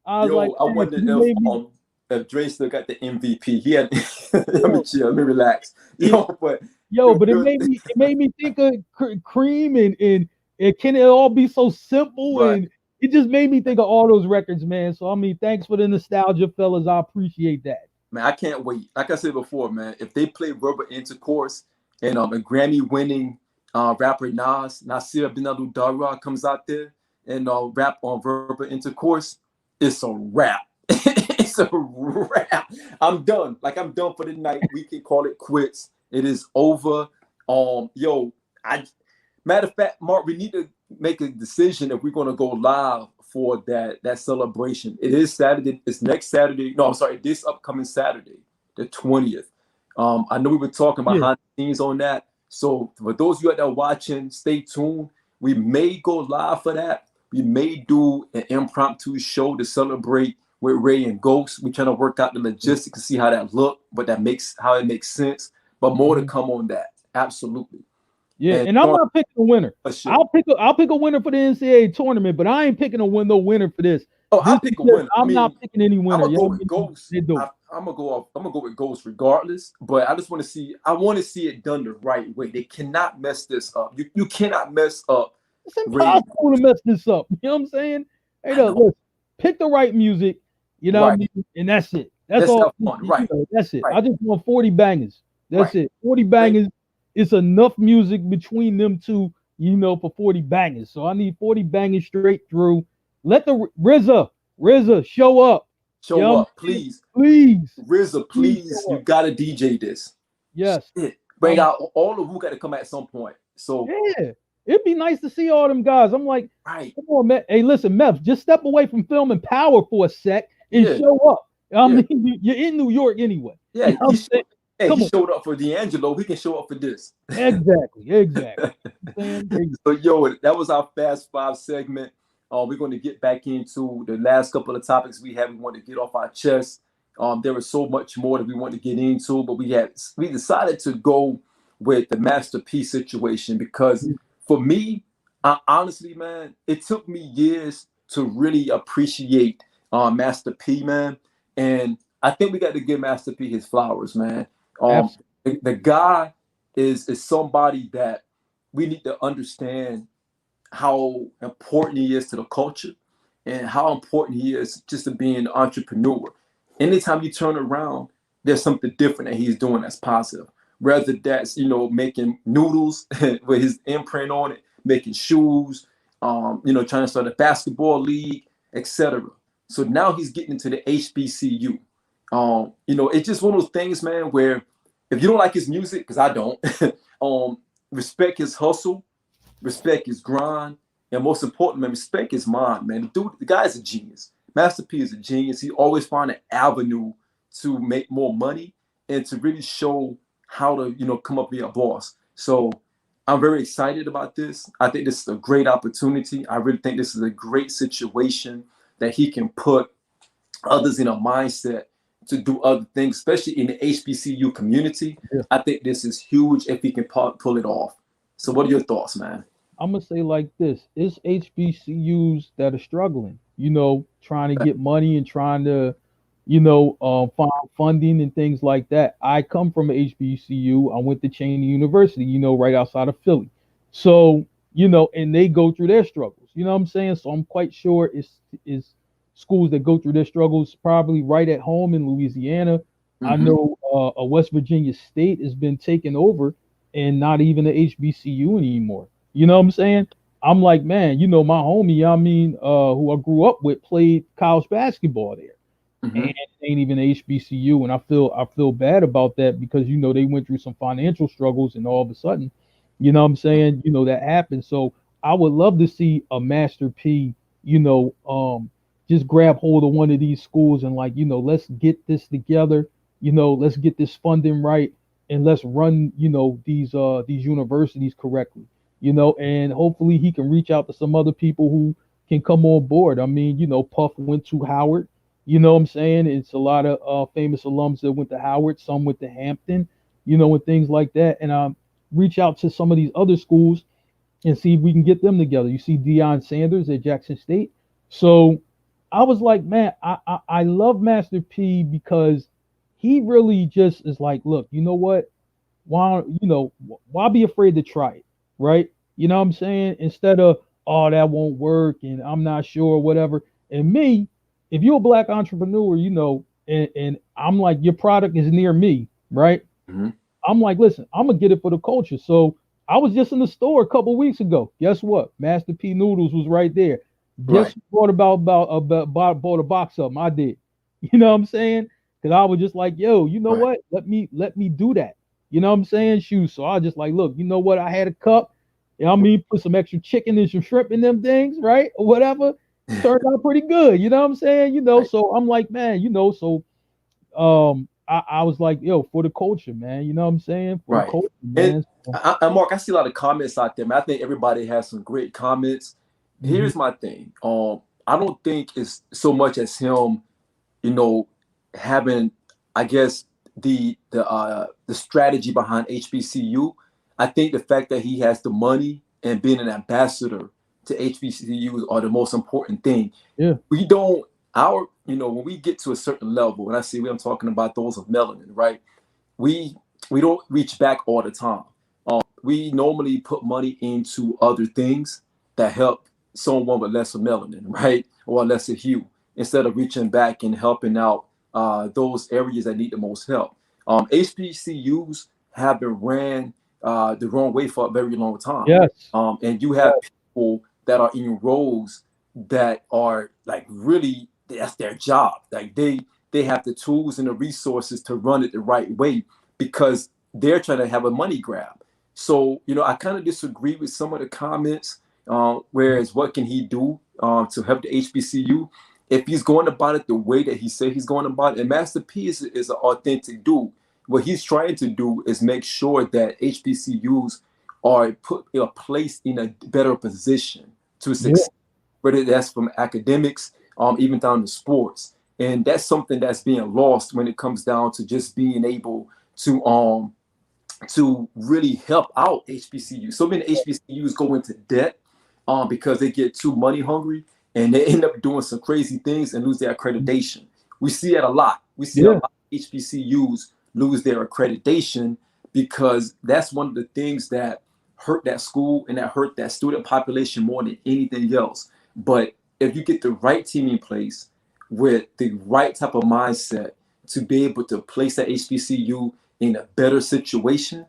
I was like, I man, wonder you made me, if Dre still got the MVP. He had let me yo, chill, let me relax. it, But yo, the but it real made me think of Cream, and can it all be so simple, right. and it just made me think of all those records, man. So I mean, thanks for the nostalgia, fellas. I appreciate that. Man, I can't wait. Like I said before, man, if they play Verbal Intercourse and a Grammy winning rapper Nasir Bin Dara comes out there and rap on Verbal Intercourse, it's a wrap. It's a wrap. I'm done. Like I'm done for the night. We can call it quits. It is over. Yo, I matter of fact, Mark, we need to make a decision if we're gonna go live for that celebration. It is Saturday. It's next Saturday. No, I'm sorry, this upcoming Saturday, the 20th. I know we were talking behind the scenes on that. So for those of you out there watching, stay tuned. We may go live for that. We may do an impromptu show to celebrate with Ray and Ghost. We're trying to work out the logistics to see how that look, but how it makes sense. But more to come on that. Absolutely. Yeah, and I'm not picking a winner. I'll pick a winner for the NCAA tournament, but I ain't picking no winner for this. I'll pick a winner. I'm not picking any winner. I'm gonna go with Ghost. I'm gonna go with Ghost regardless. But I just want to see. I want to see it done the right way. They cannot mess this up. You cannot mess up. It's impossible to mess this up. You know what I'm saying? Hey, look, pick the right music. You know what I mean? And that's it. That's all. Fun. Right. You know, that's it. Right. I just want 40 bangers. That's it. 40 bangers. It's enough music between them two, you know, for 40 bangers. So I need 40 bangers straight through. Let the RZA show up. Show up, please. Please. RZA, please. You gotta DJ this. Yes. Bring out all of who got to come at some point. So yeah, it'd be nice to see all them guys. I'm like, come on, man. Hey, listen, Mev, just step away from filming Power for a sec and show up. I mean, you're in New York anyway. Yeah, you know he showed up for D'Angelo. He can show up for this. Exactly. So, yo, that was our Fast Five segment. We're going to get back into the last couple of topics we want to get off our chest. There was so much more that we want to get into, but we decided to go with the Master P situation because for me, honestly, man, it took me years to really appreciate Master P, man. And I think we got to give Master P his flowers, man. The guy is somebody that we need to understand how important he is to the culture and how important he is just to being an entrepreneur. Anytime you turn around, there's something different that he's doing that's positive. Whether that's, making noodles with his imprint on it, making shoes, trying to start a basketball league, etc. So now he's getting into the HBCU. It's just one of those things, man, where if you don't like his music, because I don't, respect his hustle, respect his grind, and most important, man, respect his mind, man. The guy's a genius. Master P is a genius. He always found an avenue to make more money and to really show how to, come up and be a boss. So I'm very excited about this. I think this is a great opportunity. I really think this is a great situation that he can put others in a mindset to do other things, especially in the HBCU community. Yeah. I think this is huge if he can pull it off. So what are your thoughts, man? I'm going to say like this. It's HBCUs that are struggling, trying to get money and trying to, find funding and things like that. I come from an HBCU. I went to Cheney University, right outside of Philly. So, and they go through their struggles. You know what I'm saying? So I'm quite sure it's schools that go through their struggles probably right at home in Louisiana. Mm-hmm. I know a West Virginia State has been taken over and not even an HBCU anymore. You know what I'm saying? I'm like, man, my homie, who I grew up with played college basketball there. Mm-hmm. And it ain't even HBCU. And I feel bad about that because, they went through some financial struggles and all of a sudden, you know what I'm saying, that happened. So I would love to see a Master P, just grab hold of one of these schools and let's get this together, let's get this funding right and let's run, these universities correctly, and hopefully he can reach out to some other people who can come on board. I mean, Puff went to Howard, you know what I'm saying? It's a lot of famous alums that went to Howard, some went to Hampton, and things like that. And reach out to some of these other schools and see if we can get them together. You see Deion Sanders at Jackson State. So I was like, man, I love Master P because he really just is like, look, you know what? Why be afraid to try it, right? You know what I'm saying? Instead of, oh, that won't work and I'm not sure, whatever. And me, if you're a black entrepreneur, and I'm like, your product is near me, right? Mm-hmm. I'm like, listen, I'm gonna get it for the culture. So I was just in the store a couple weeks ago. Guess what? Master P Noodles was right there. Guess Right. who bought a box of them? I did. You know what I'm saying? Because I was just like, yo, you know Right. what? Let me do that. You know what I'm saying? Shoot. So I just like, look, you know what? I had a cup. You know what I mean? Put some extra chicken and some shrimp in them things, right? Or whatever. Turned out pretty good. You know what I'm saying? Right. So I'm like, man, so I was like, yo, for the culture, man. You know what I'm saying? For the Right. culture, And man. So, Mark, I see a lot of comments out there, man. I think everybody has some great comments. mhm. Here's my thing. I don't think it's so much as him, you know, having, I guess, the strategy behind HBCU. I think the fact that he has the money and being an ambassador to HBCUs are the most important thing. Yeah. We don't when we get to a certain level, and I see I'm talking about those of melanin, right? We we don't reach back all the time. We normally put money into other things that help someone with lesser melanin, right, or lesser hue, instead of reaching back and helping out those areas that need the most help. HBCUs have been ran the wrong way for a very long time, Yes. and you have people that are in roles that are like really that's their job. Like they have the tools and the resources to run it the right way because they're trying to have a money grab. So, I kind of disagree with some of the comments. Whereas, what can he do to help the HBCU? If he's going about it the way that he said he's going about it, and Master P is an authentic dude. What he's trying to do is make sure that HBCUs are placed in a better position to Yeah. succeed, whether that's from academics, even down to sports. And that's something that's being lost when it comes down to just being able to really help out HBCUs. So many HBCUs go into debt because they get too money hungry and they end up doing some crazy things and lose their accreditation. We see that a lot. We see a Yeah. lot of HBCUs lose their accreditation because that's one of the things that hurt that school and that hurt that student population more than anything else. But if you get the right team in place with the right type of mindset to be able to place that HBCU in a better situation,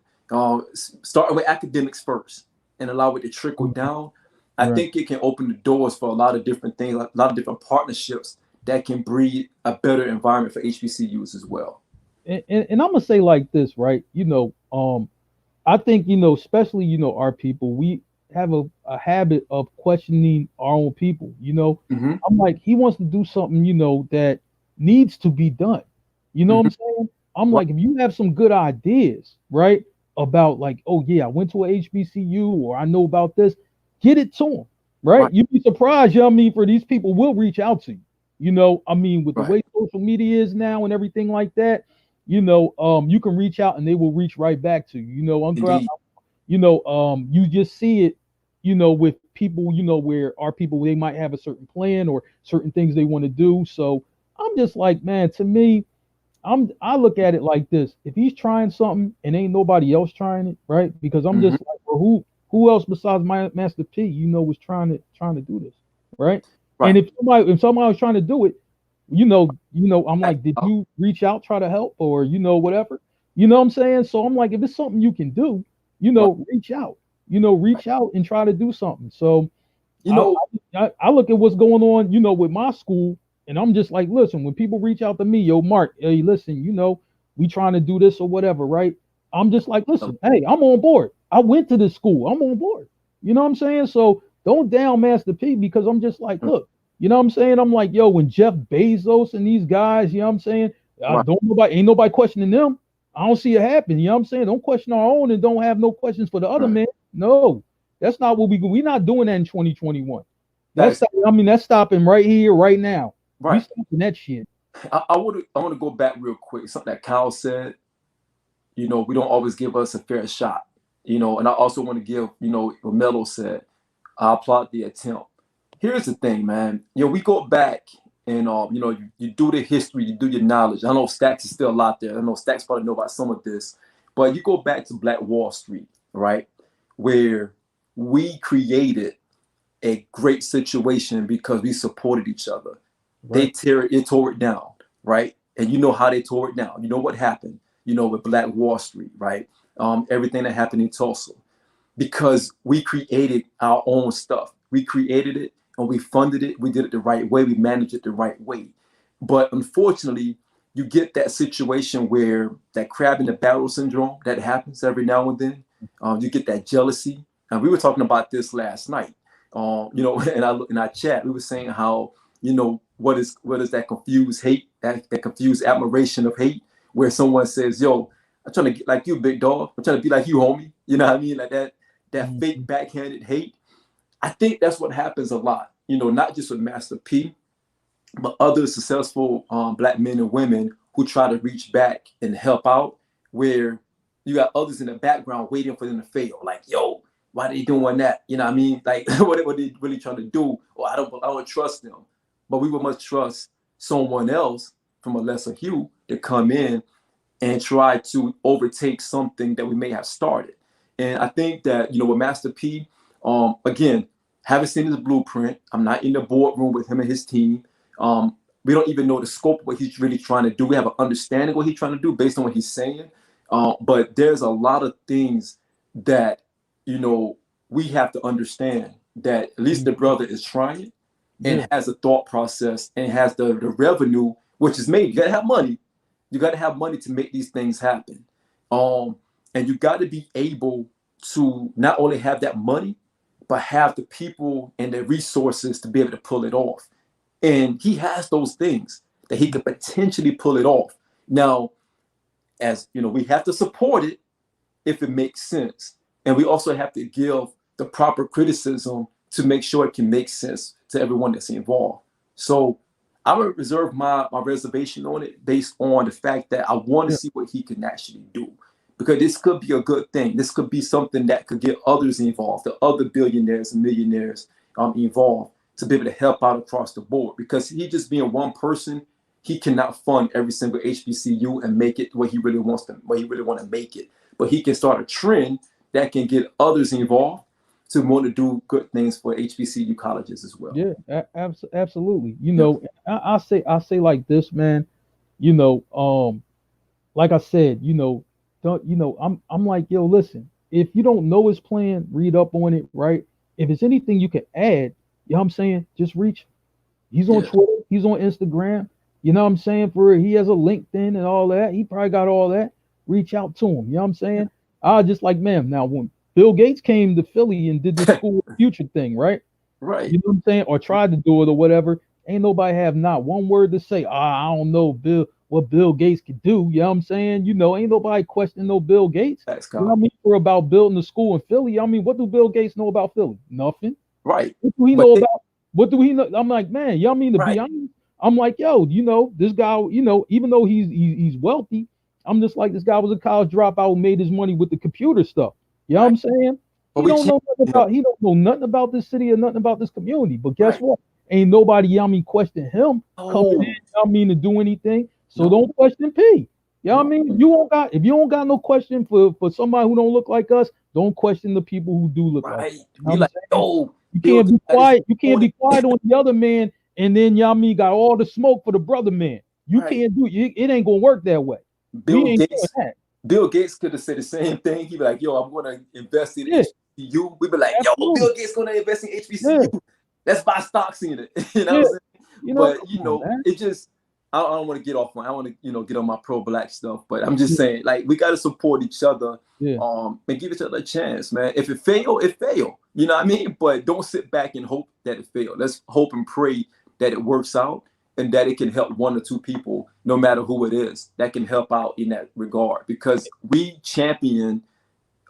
starting with academics first and allow it to trickle down, I Right. think it can open the doors for a lot of different things, a lot of different partnerships that can breed a better environment for HBCUs as well. And I'm gonna say like this, right? I think, especially, our people, we have a habit of questioning our own people. Mm-hmm. I'm like, he wants to do something, that needs to be done. You know what Mm-hmm. I'm saying? I'm Right. like, if you have some good ideas, right, about like, oh yeah, I went to a HBCU or I know about this, get it to them, right? Right. You'd be surprised, for these people will reach out to you. With the Right. way social media is now and everything like that, you can reach out and they will reach right back to you. Indeed. You just see it, with people, where our people they might have a certain plan or certain things they want to do. So I'm just like, man, to me, I look at it like this: if he's trying something and ain't nobody else trying it, right? Because I'm Mm-hmm. just like, well, who else besides my Master P, was trying to do this, right? And Right. if somebody was trying to do it, I'm Back like, did up. you reach out, try to help, or whatever? You know what I'm saying? So I'm like, if it's something you can do, Right. reach out, Right. reach out and try to do something. So You I, know, I look at what's going on, with my school, and I'm just like, listen, when people reach out to me, yo, Mark, hey, listen, we trying to do this or whatever, right? I'm just like, listen, hey, I'm on board. I went to this school. I'm on board. You know what I'm saying? So don't down Master P because I'm just like, look, you know what I'm saying? I'm like, yo, when Jeff Bezos and these guys, you know what I'm saying? right. Ain't nobody questioning them. I don't see it happen. You know what I'm saying? Don't question our own and don't have no questions for the other Right. man. No, that's not what we're not doing that in 2021. Facts. That's stopping right here, right now. We Right. stopping that shit. I want to go back real quick. Something that Kyle said. We don't always give us a fair shot. And I also want to give, what Melo said. I applaud the attempt. Here's the thing, man. We go back and you do the history, you do your knowledge. I know Stacks is still out there. I know Stacks probably know about some of this, but you go back to Black Wall Street, right, where we created a great situation because we supported each other. They Right. tore it down, right? and you know how they tore it down. You know what happened, with Black Wall Street, right? Everything that happened in Tulsa, because we created our own stuff. We created it and we funded it. We did it the right way. We managed it the right way. But unfortunately, you get that situation where that crab in the barrel syndrome that happens every now and then. You get that jealousy. And we were talking about this last night. In our chat, we were saying how, what is that confused hate, that confused admiration of hate, where someone says, yo, I'm trying to get like you, big dog. I'm trying to be like you, homie. You know what I mean? Like that fake backhanded hate. I think that's what happens a lot, not just with Master P, but other successful Black men and women who try to reach back and help out, where you got others in the background waiting for them to fail. Like, yo, why are they doing that? You know what I mean? Like, what are they really trying to do? Or I don't trust them. But we would much trust someone else from a lesser hue to come in and try to overtake something that we may have started. And I think that, with Master P, again, haven't seen his blueprint. I'm not in the boardroom with him and his team. We don't even know the scope of what he's really trying to do. We have an understanding of what he's trying to do based on what he's saying. But there's a lot of things that, we have to understand, that at least the brother is trying and has a thought process and has the revenue, which is made. You got to have money. You got to have money to make these things happen. And you got to be able to not only have that money, but have the people and the resources to be able to pull it off. And he has those things that he could potentially pull it off. Now, as we have to support it if it makes sense. And we also have to give the proper criticism to make sure it can make sense to everyone that's involved. So I would reserve my reservation on it based on the fact that I want to see what he can actually do. Because this could be a good thing. This could be something that could get others involved, the other billionaires and millionaires involved, to be able to help out across the board. Because he just being one person, he cannot fund every single HBCU and make it where he really want to make it. But he can start a trend that can get others involved to want to do good things for HBCU colleges as well. Yeah, absolutely. I say like this, man. Like I said, I'm like, yo, listen, if you don't know his plan, read up on it, right? If it's anything you can add, you know what I'm saying, just reach. He's on Twitter, he's on Instagram, you know what I'm saying? He has a LinkedIn and all that. He probably got all that. Reach out to him, you know what I'm saying? I just like, man, now when Bill Gates came to Philly and did the school future thing, right? Right. You know what I'm saying? Or tried to do it or whatever. Ain't nobody have not one word to say, I don't know what Bill Gates could do. You know what I'm saying? Ain't nobody questioning no Bill Gates. That's you know what I mean? For about building the school in Philly. I mean, what do Bill Gates know about Philly? Nothing. Right. What do he know about? What do he know? I'm like, man, you know what I mean? To be honest, I'm like, yo, this guy, even though he's wealthy, I'm just like, this guy was a college dropout who made his money with the computer stuff. You know what I'm saying? He don't know nothing about this city or nothing about this community. But guess what? Ain't nobody, question him coming in, to do anything. So don't question P. You know what I mean? If you don't got no question for somebody who don't look like us, don't question the people who do look like us. Be like, oh, you can't be quiet. You can't be quiet on the other man, and then got all the smoke for the brother man. You can't do it. It ain't gonna work that way. Bill Gates could have said the same thing. He'd be like, yo, I'm gonna invest in HBCU. We'd be like, yo, Bill Gates gonna invest in HBCU. Let's buy stocks in it. You know what I'm saying? But it just, I don't want to get off I want to, get on my pro-Black stuff. But I'm just saying, like, we got to support each other and give each other a chance, man. If it fail, it fail. You know what I mean? But don't sit back and hope that it fails. Let's hope and pray that it works out and that it can help one or two people, no matter who it is, that can help out in that regard. Because we champion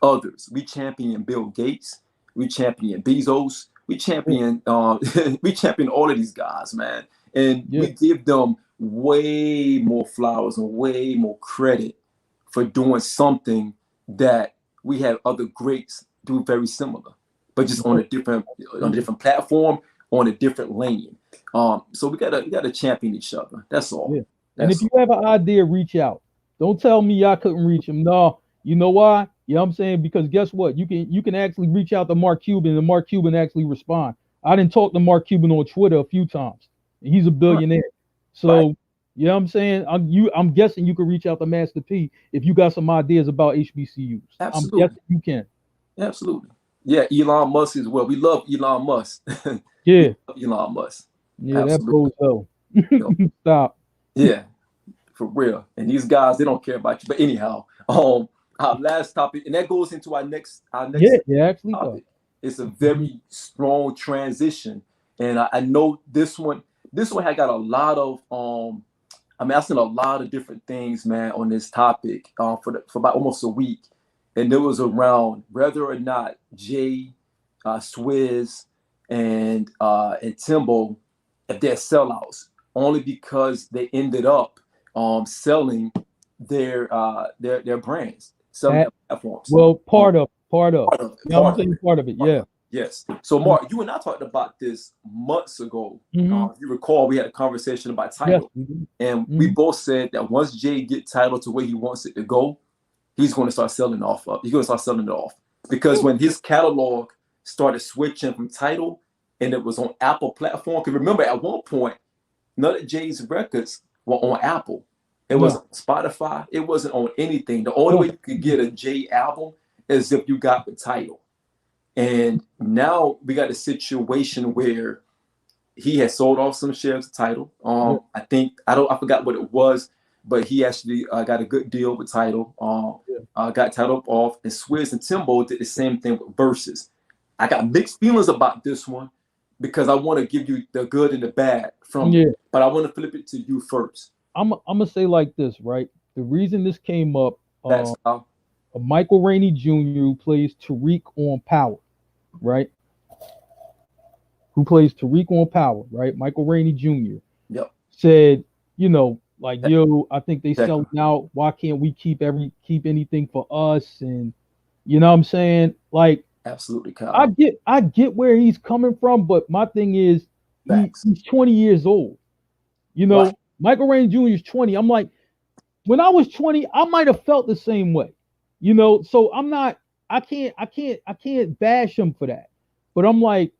others. We champion Bill Gates. We champion Bezos. We champion all of these guys, man. And we give them way more flowers and way more credit for doing something that we have other greats do very similar, but just on a different platform, on a different lane. So we gotta champion each other. That's all. And if you have an idea, reach out. Don't tell me I couldn't reach him. No, you know why? You know what I'm saying? Because guess what? You can actually reach out to Mark Cuban and Mark Cuban actually respond. I didn't talk to Mark Cuban on Twitter a few times. He's a billionaire. So You know what I'm saying? I'm guessing you could reach out to Master P if you got some ideas about HBCUs. I'm Absolutely. guessing you can. Absolutely. Yeah, Elon Musk as well. We love Elon Musk. We Yeah. love Elon Musk. Yeah, that Absolutely. bozo. Yo, Stop. yeah, for real. And these guys, they don't care about you. But anyhow, our last topic, and that goes into our next Yeah, it actually does. topic. It's a Mhm. very strong transition. And I know this one had got a lot of I mean, I've seen a lot of different things, man, on this topic for about almost a week. And it was around whether or not Jay, Swizz, and Timbo, if they're sellouts, only because they ended up selling their brands, selling At, their platforms. well, Um, part of. part of it, You know what I'm part of saying? it, Part of it. part of Yeah. it. Yes. So, Mark, you and I talked about this months ago. Mm-hmm. If you recall, we had a conversation about Yes, title, we do. and we Mhm. both said that once Jay get title to where he wants it to go, he's going to start selling off. He's going to start selling it off because Yeah. when his catalog started switching from title and it was on Apple platform. Because remember, at one point, none of Jay's records were on Apple. It No. wasn't on Spotify. It wasn't on anything. The only way No. you could get a Jay album is if you got the title. And now we got a situation where he has sold off some shares of title. Yeah. I forgot what it was, but he actually got a good deal with title. Yeah. Got title off, and Swizz and Timbo did the same thing with Versus. I got mixed feelings about this one because I want to give you the good and the bad from it, Yeah. but I want to flip it to you first. I'm gonna say like this, right? The reason this came up, That's how. Michael Rainey Jr., who plays Tariq on Power, right? Who plays Tariq on Power, right? Michael Rainey Jr. Yep. said, like, yo, I think they Exactly. selling out. Why can't we keep anything for us? And you know what I'm saying? Like, Absolutely, I Kyle. get I get where he's coming from, but my thing is Facts. he's 20 years old. Right. Michael Rainey Jr. is 20. I'm like, when I was 20, I might have felt the same way. So I'm not I can't bash him for that. But I'm like,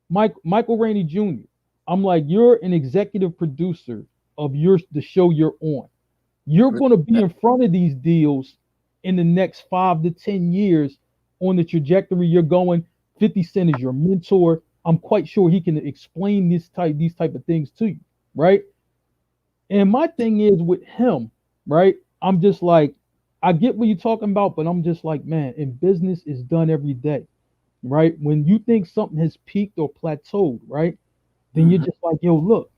Michael Rainey Jr. I'm like, you're an executive producer of the show you're on. You're going to be in front of these deals in the next 5 to 10 years on the trajectory you're going. 50 Cent is your mentor. I'm quite sure he can explain these type of things to you, right? And my thing is with him, right? I'm just like, I get what you're talking about, but I'm just like, man, in business is done every day, right? When you think something has peaked or plateaued, right? Then you're Mm-hmm. just like, yo, look,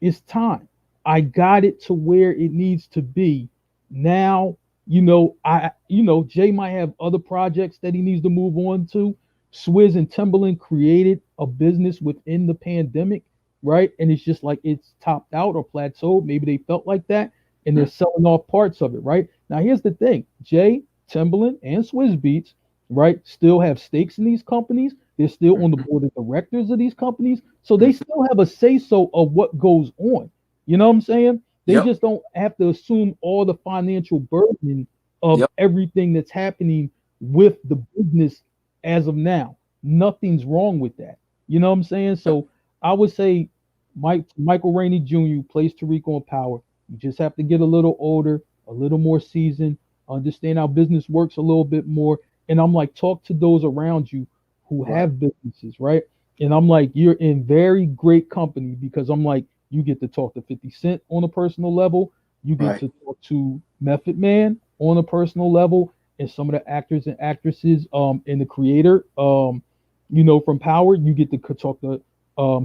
it's time. I got it to where it needs to be. Now, Jay might have other projects that he needs to move on to. Swizz and Timberland created a business within the pandemic, right? And it's just like it's topped out or plateaued. Maybe they felt like that and they're selling off parts of it, right? Now, here's the thing: Jay, Timberland, and Swizz Beats, right, still have stakes in these companies. They're still on the board of directors of these companies. So they still have a say so of what goes on. You know what I'm saying? They Yep. just don't have to assume all the financial burden of Yep. everything that's happening with the business as of now. Nothing's wrong with that. You know what I'm saying? Yep. So I would say Michael Rainey Jr. plays Tariq on Power. You just have to get a little older, a little more seasoned, understand how business works a little bit more. And I'm like, talk to those around you who Right. have businesses, right? And I'm like, you're in very great company because I'm like, you get to talk to 50 Cent on a personal level. You get Right. to talk to Method Man on a personal level and some of the actors and actresses and the creator from Power. You get to talk to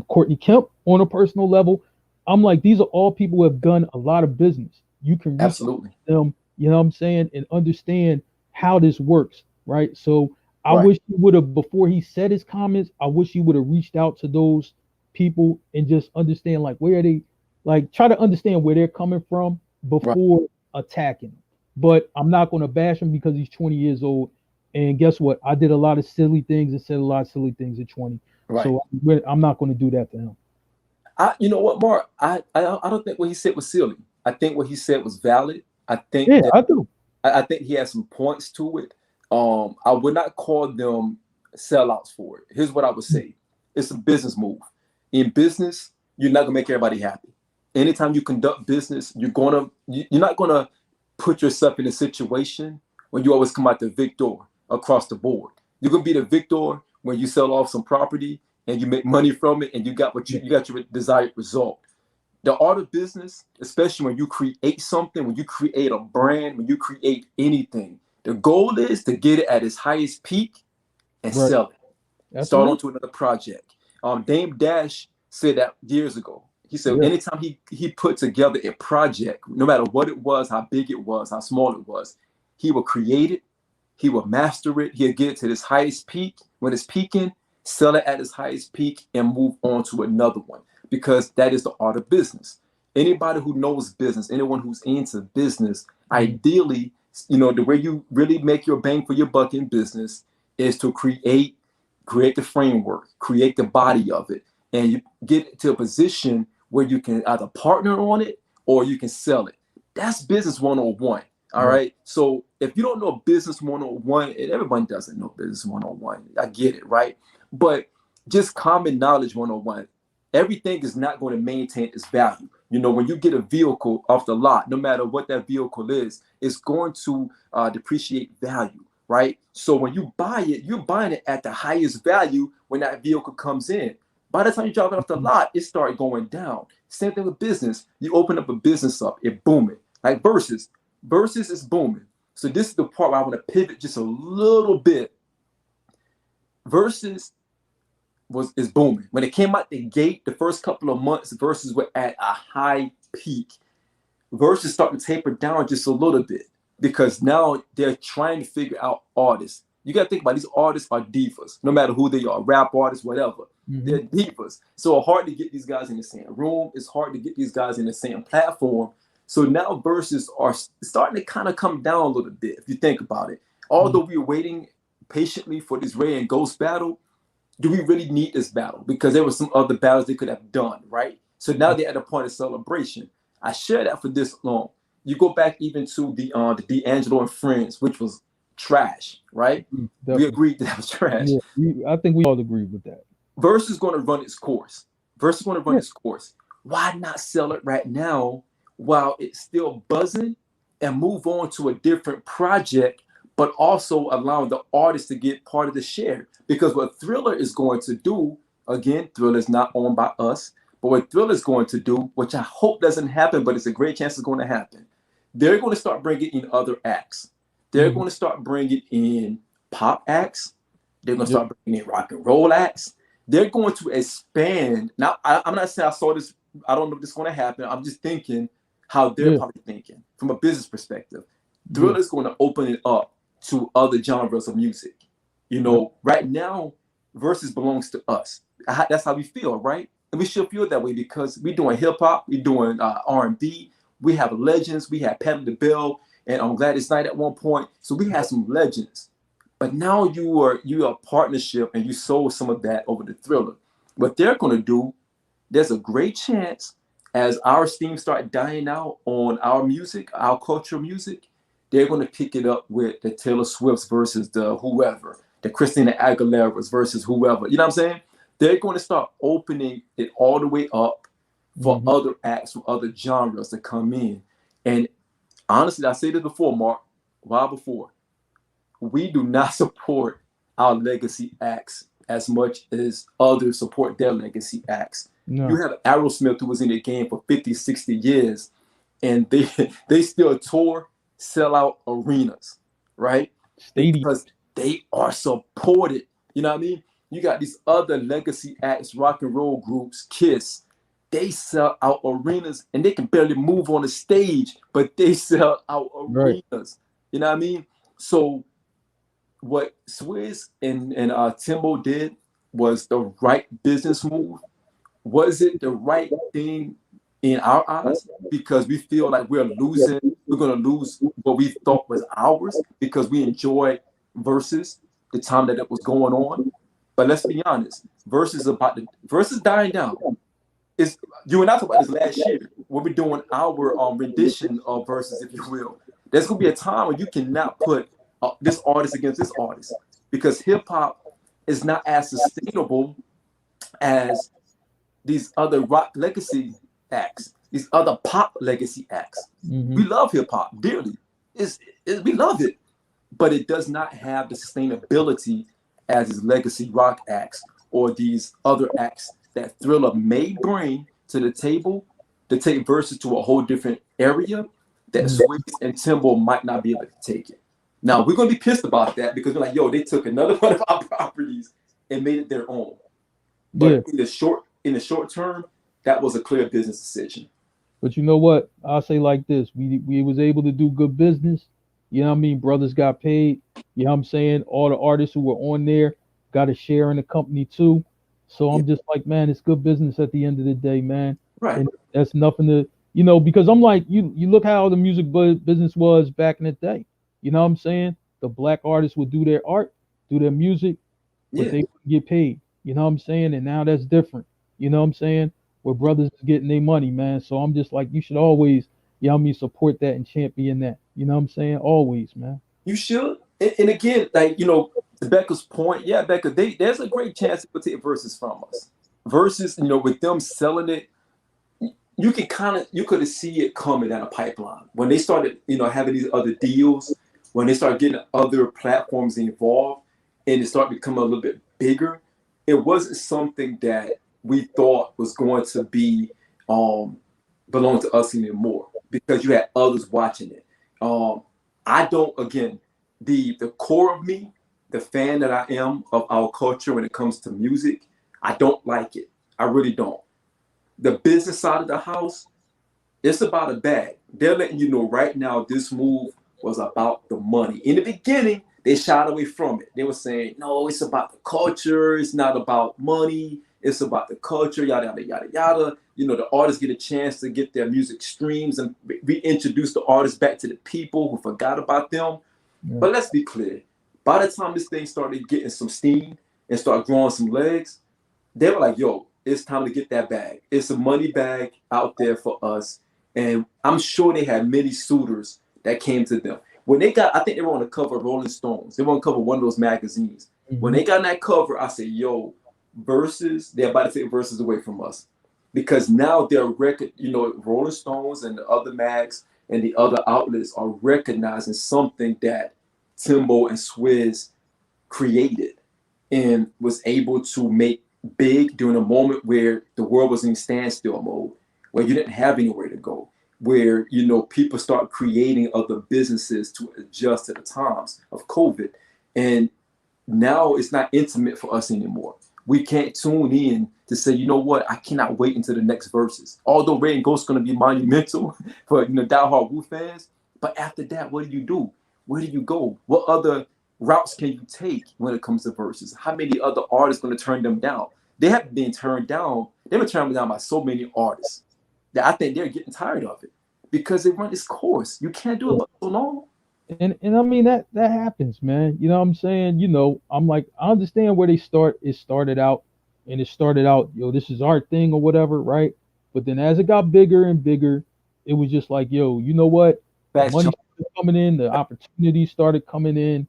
Courtney Kemp on a personal level. I'm like, these are all people who have done a lot of business. You can reach out Absolutely. to them, you know what I'm saying, and understand how this works, right? So I Right. wish he would have, before he said his comments, I wish he would have reached out to those people and just understand like where they, like, try to understand where they're coming from Right. before attacking him. But I'm not going to bash him because he's 20 years old. And guess what? I did a lot of silly things and said a lot of silly things at 20. Right. So I'm not going to do that to him. You know what, Mark? I don't think what he said was silly. I think what he said was valid. I think Yeah, that I do. I think he has some points to it. I would not call them sellouts for it. Here's what I would say: it's a business move. In business, you're not gonna make everybody happy. anytime you conduct business, you're not gonna put yourself in a situation where you always come out the victor across the board. You're gonna be the victor when you sell off some property and you make money from it and you got you got your desired result. The art of business, especially when you create something, when you create a brand, when you create anything, the goal is to get it at its highest peak and Right. sell it. Start Absolutely. on to another project. Dame Dash said that years ago. He said Yeah. anytime he put together a project, no matter what it was, how big it was, how small it was, he would create it, he would master it, he'll get it to its highest peak. When it's peaking, sell it at its highest peak and move on to another one, because that is the art of business. Anybody who knows business, anyone who's into business, ideally, the way you really make your bang for your buck in business is to create the framework, create the body of it, and you get to a position where you can either partner on it or you can sell it. That's business 101. All right. So if you don't know business 101, and everyone doesn't know business 101, I get it, right? But just common knowledge 101, everything is not going to maintain its value. When you get a vehicle off the lot, no matter what that vehicle is, it's going to depreciate value, right? So when you buy it, you're buying it at the highest value when that vehicle comes in. By the time you drive it off the lot, it started going down. Same thing with business. You open up a business up, it booming. Like Versus is booming. So this is the part where I want to pivot just a little bit. Versus is booming. When it came out the gate, the first couple of months, Versus were at a high peak. Versus starting to taper down just a little bit because now they're trying to figure out artists. You got to think about these artists are divas, no matter who they are, rap artists, whatever. They're divas. So it's hard to get these guys in the same room. It's hard to get these guys in the same platform. So now Versus are starting to kind of come down a little bit, if you think about it. Although we were waiting patiently for this Ray and Ghost battle, do we really need this battle? Because there were some other battles they could have done, right? So now they're at a point of celebration. I share that for this long. You go back even to the D'Angelo and Friends, which was trash, right? We agreed that was trash. Yeah, I think we all agree with that. Versus is going to run its course. Versus is going to run its course. Why not sell it right now while it's still buzzing and move on to a different project, but also allowing the artist to get part of the share? Because what Thriller is going to do, again, Thriller is not owned by us, but what Thriller is going to do, which I hope doesn't happen, but it's a great chance it's going to happen, they're going to start bringing in other acts. They're going to start bringing in pop acts. They're going to start bringing in rock and roll acts. They're going to expand. Now, I'm not saying I saw this. I don't know if this is going to happen. I'm just thinking how they're probably thinking from a business perspective. Thriller is going to open it up to other genres of music. Right now, Versus belongs to us. That's how we feel, right? And we should feel that way because we're doing hip hop, we're doing R&B. We have legends. We had Patti LaBelle and on Gladys Knight at one point. So we had some legends. But now you are a partnership and you sold some of that over to Thriller. What they're going to do, there's a great chance as our steam start dying out on our music, our cultural music, they're going to pick it up with the Taylor Swifts versus the whoever, the Christina Aguilera's versus whoever. You know what I'm saying? They're going to start opening it all the way up for other acts from other genres to come in. And honestly, I said this before, Mark, a while before. We do not support our legacy acts as much as others support their legacy acts. No. You have Aerosmith, who was in the game for 50, 60 years, and they still tour, sell out arenas, right? Because they are supported. You know what I mean? You got these other legacy acts, rock and roll groups, Kiss. They sell out arenas, and they can barely move on the stage, but they sell out arenas. Right. You know what I mean? So what Swizz and Timbo did was the right business move. Was it the right thing in our eyes? Because we feel like we're losing, we're going to lose what we thought was ours because we enjoyed Versus the time that it was going on. But let's be honest, Versus dying down. You and I talked about this last year when we're doing our rendition of Versus, if you will. There's going to be a time when you cannot put this artist against this artist because hip hop is not as sustainable as these other rock legacy acts. these other pop legacy acts. Mm-hmm. We love hip hop dearly. We love it, but it does not have the sustainability as his legacy rock acts or these other acts that Thriller may bring to the table to take Versus to a whole different area that Mm-hmm. Swizz and Timbo might not be able to take it. Now we're gonna be pissed about that because we're like, yo, they took another one of our properties and made it their own. Yeah. But in the short term, that was a clear business decision. But you know what? I'll say like this. We was able to do good business. You know what I mean? Brothers got paid. You know what I'm saying? All the artists who were on there got a share in the company too. So Yeah, I'm just like, man, it's good business at the end of the day, man. right. And that's nothing to, because I'm like, you look how the music business was back in the day. You know what I'm saying? The black artists would do their art, do their music, but Yeah, they wouldn't get paid. You know what I'm saying? And now that's different. You know what I'm saying? Where brothers is getting their money, man. So I'm just like, you should always, you know what I mean, support that and champion that. You know what I'm saying? Always, man. you should. And again, like to Becca's point, yeah, Becca, there's a great chance they will take Versus from us. Versus, with them selling it, you could see it coming down a pipeline when they started, having these other deals, when they started getting other platforms involved, and it started becoming a little bit bigger. It wasn't something that we thought was going to be belong to us anymore because you had others watching it. I don't, again, the core of me, the fan that I am of our culture when it comes to music, I don't like it. I really don't. The business side of the house, it's about a bag. They're letting you know right now this move was about the money. In the beginning, they shied away from it. They were saying, no, it's about the culture. It's not about money. It's about the culture, yada, yada, yada, yada. The artists get a chance to get their music streams and reintroduce the artists back to the people who forgot about them. Yeah. But let's be clear. By the time this thing started getting some steam and start growing some legs, they were like, yo, it's time to get that bag. It's a money bag out there for us. And I'm sure they had many suitors that came to them. When they got, I think they were on the cover of Rolling Stones. They were on the cover of one of those magazines. When Mm-hmm. they got on that cover, I said, yo, Versus, they're about to take Versus away from us. Because now they're Rolling Stones and the other mags and the other outlets are recognizing something that Timbo and Swizz created and was able to make big during a moment where the world was in standstill mode, where you didn't have anywhere to go, where people start creating other businesses to adjust to the times of COVID. And now it's not intimate for us anymore. We can't tune in to say, you know what, I cannot wait until the next Verses. Although Rain Ghost is going to be monumental for diehard Wu fans, but after that, what do you do? Where do you go? What other routes can you take when it comes to Verses? How many other artists going to turn them down? They have been turned down. They've been turned down by so many artists that I think they're getting tired of it because they run its course. You can't do it for so long. And I mean that happens, man. You know what I'm saying? I'm like, I understand where it started out, and it started out, this is our thing or whatever, right? But then as it got bigger and bigger, it was just like, yo, you know what? The Fast money jump. started coming in, the opportunities started coming in,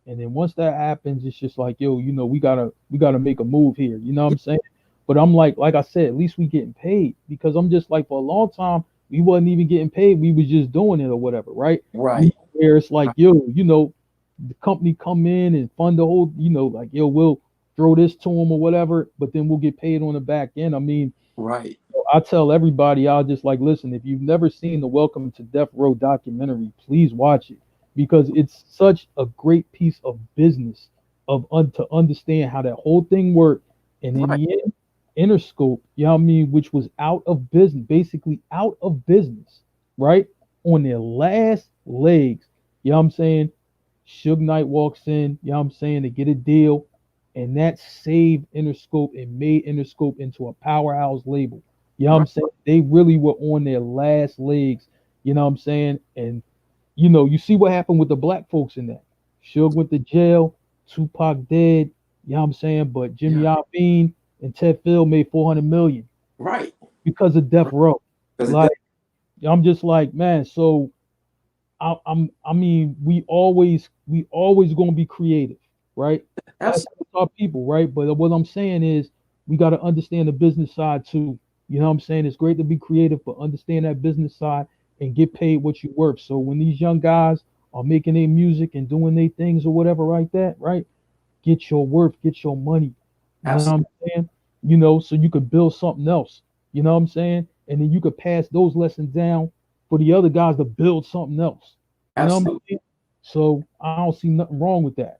and then once that happens, it's just like, yo, we gotta make a move here. You know what I'm saying? But I'm like I said, at least we getting paid, because I'm just like, for a long time we wasn't even getting paid. We was just doing it or whatever, right? Right. Where it's like, yo, the company come in and fund the whole, like, yo, we'll throw this to them or whatever, but then we'll get paid on the back end. I mean, Right. I tell everybody, I'll just like, listen, if you've never seen the Welcome to Death Row documentary, please watch it, because it's such a great piece of business to understand how that whole thing worked. And in Right. the end, Interscope, you know what I mean, which was out of business, basically out of business, right? On their last legs, you know what I'm saying? Suge Knight walks in, you know what I'm saying, to get a deal, and that saved Interscope and made Interscope into a powerhouse label. You know what I'm Right. saying? They really were on their last legs, you know what I'm saying? And you see what happened with the black folks in that. Suge went to jail, Tupac dead, you know what I'm saying? But Jimmy Yeah. Iovine and Ted Phil made 400 million Right. because of Death Row. Because Like, I'm just like, man, so I mean, we always gonna be creative, right? That's absolutely. our people, right? But what I'm saying is, we got to understand the business side too. You know what I'm saying? It's great to be creative, but understand that business side and get paid what you're worth. So when these young guys are making their music and doing their things or whatever like that, right? Get your worth, get your money. You know what I'm Absolutely. saying? You know, so you could build something else. You know what I'm saying? And then you could pass those lessons down for the other guys to build something else. You know what I'm Absolutely. saying? So I don't see nothing wrong with that.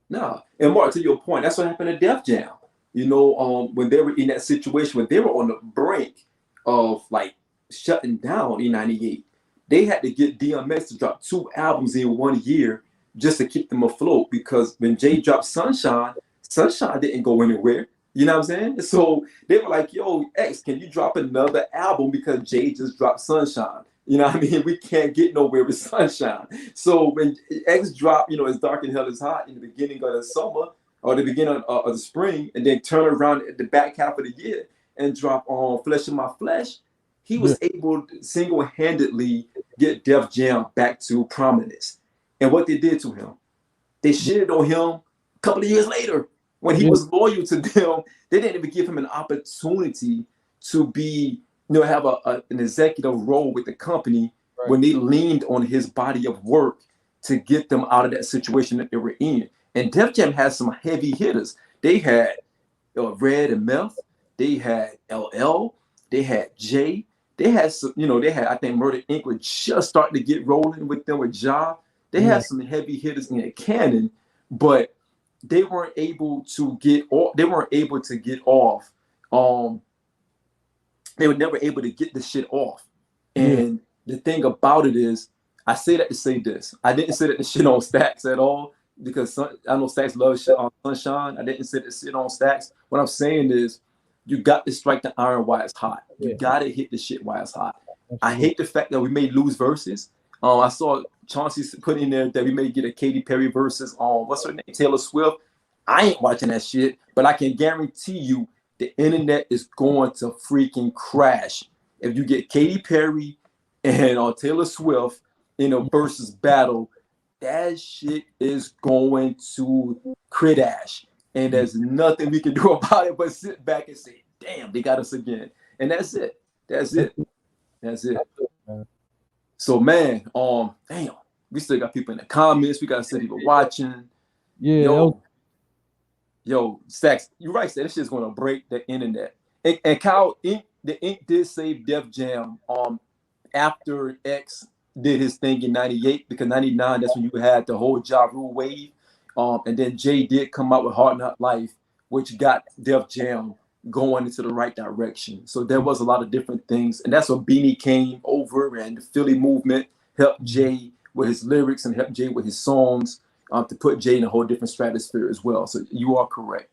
No. And Mark, to your point, that's what happened to Def Jam. When they were in that situation, when they were on the brink of like shutting down in '98, they had to get DMX to drop 2 albums in 1 year just to keep them afloat. Because when Jay dropped Sunshine, Sunshine didn't go anywhere. You know what I'm saying? So they were like, "Yo, X, can you drop another album because Jay just dropped Sunshine?" You know what I mean? We can't get nowhere with Sunshine. So when X dropped, It's Dark and Hell is Hot in the beginning of the summer or the beginning of the spring, and then turn around at the back half of the year and drop on Flesh of My Flesh, he Yeah, was able to single-handedly get Def Jam back to prominence. And what they did to him, they shitted on him a couple of years later when he yeah, was loyal to them. They didn't even give him an opportunity to have an executive role with the company right. when they leaned on his body of work to get them out of that situation that they were in. And Def Jam has some heavy hitters. They had Red and Meth. They had LL. They had Jay. They had some, they had, I think Murder Inc. was just starting to get rolling with them with Ja. They Yeah, had some heavy hitters in the canon, but they weren't able to get off. They weren't able to get off. Um, they were never able to get the shit off. yeah, And the thing about it is, I say that to say this. I didn't say that the shit on Stacks at all because I know Stacks loves shit on Sunshine. I didn't say that shit on Stacks. What I'm saying is, you got to strike the iron while it's hot. You yeah. got to hit the shit while it's hot. I Absolutely. hate the fact that we may lose verses. I saw Chauncey put in there that we may get a Katy Perry versus what's her name, Taylor Swift. I ain't watching that shit, but I can guarantee you the internet is going to freaking crash if you get Katy Perry and Taylor Swift in a versus battle. That shit is going to crash, and there's nothing we can do about it but sit back and say, "Damn, they got us again," and that's it. That's That's it. That's that's it. it, man. So man, damn, we still got people in the comments. We got some people watching. Yeah, that was, Yo, Stacks, you're right. That shit's gonna break the internet. And Kyle, the Ink did save Def Jam. After X did his thing in '98, because '99 that's when you had the whole Ja Rule wave. And then Jay did come out with Hard Knock Life, which got Def Jam going into the right direction. So there was a lot of different things, and that's when Beanie came over, and the Philly movement helped Jay with his lyrics and helped Jay with his songs, to put Jay in a whole different stratosphere as well. So you are correct.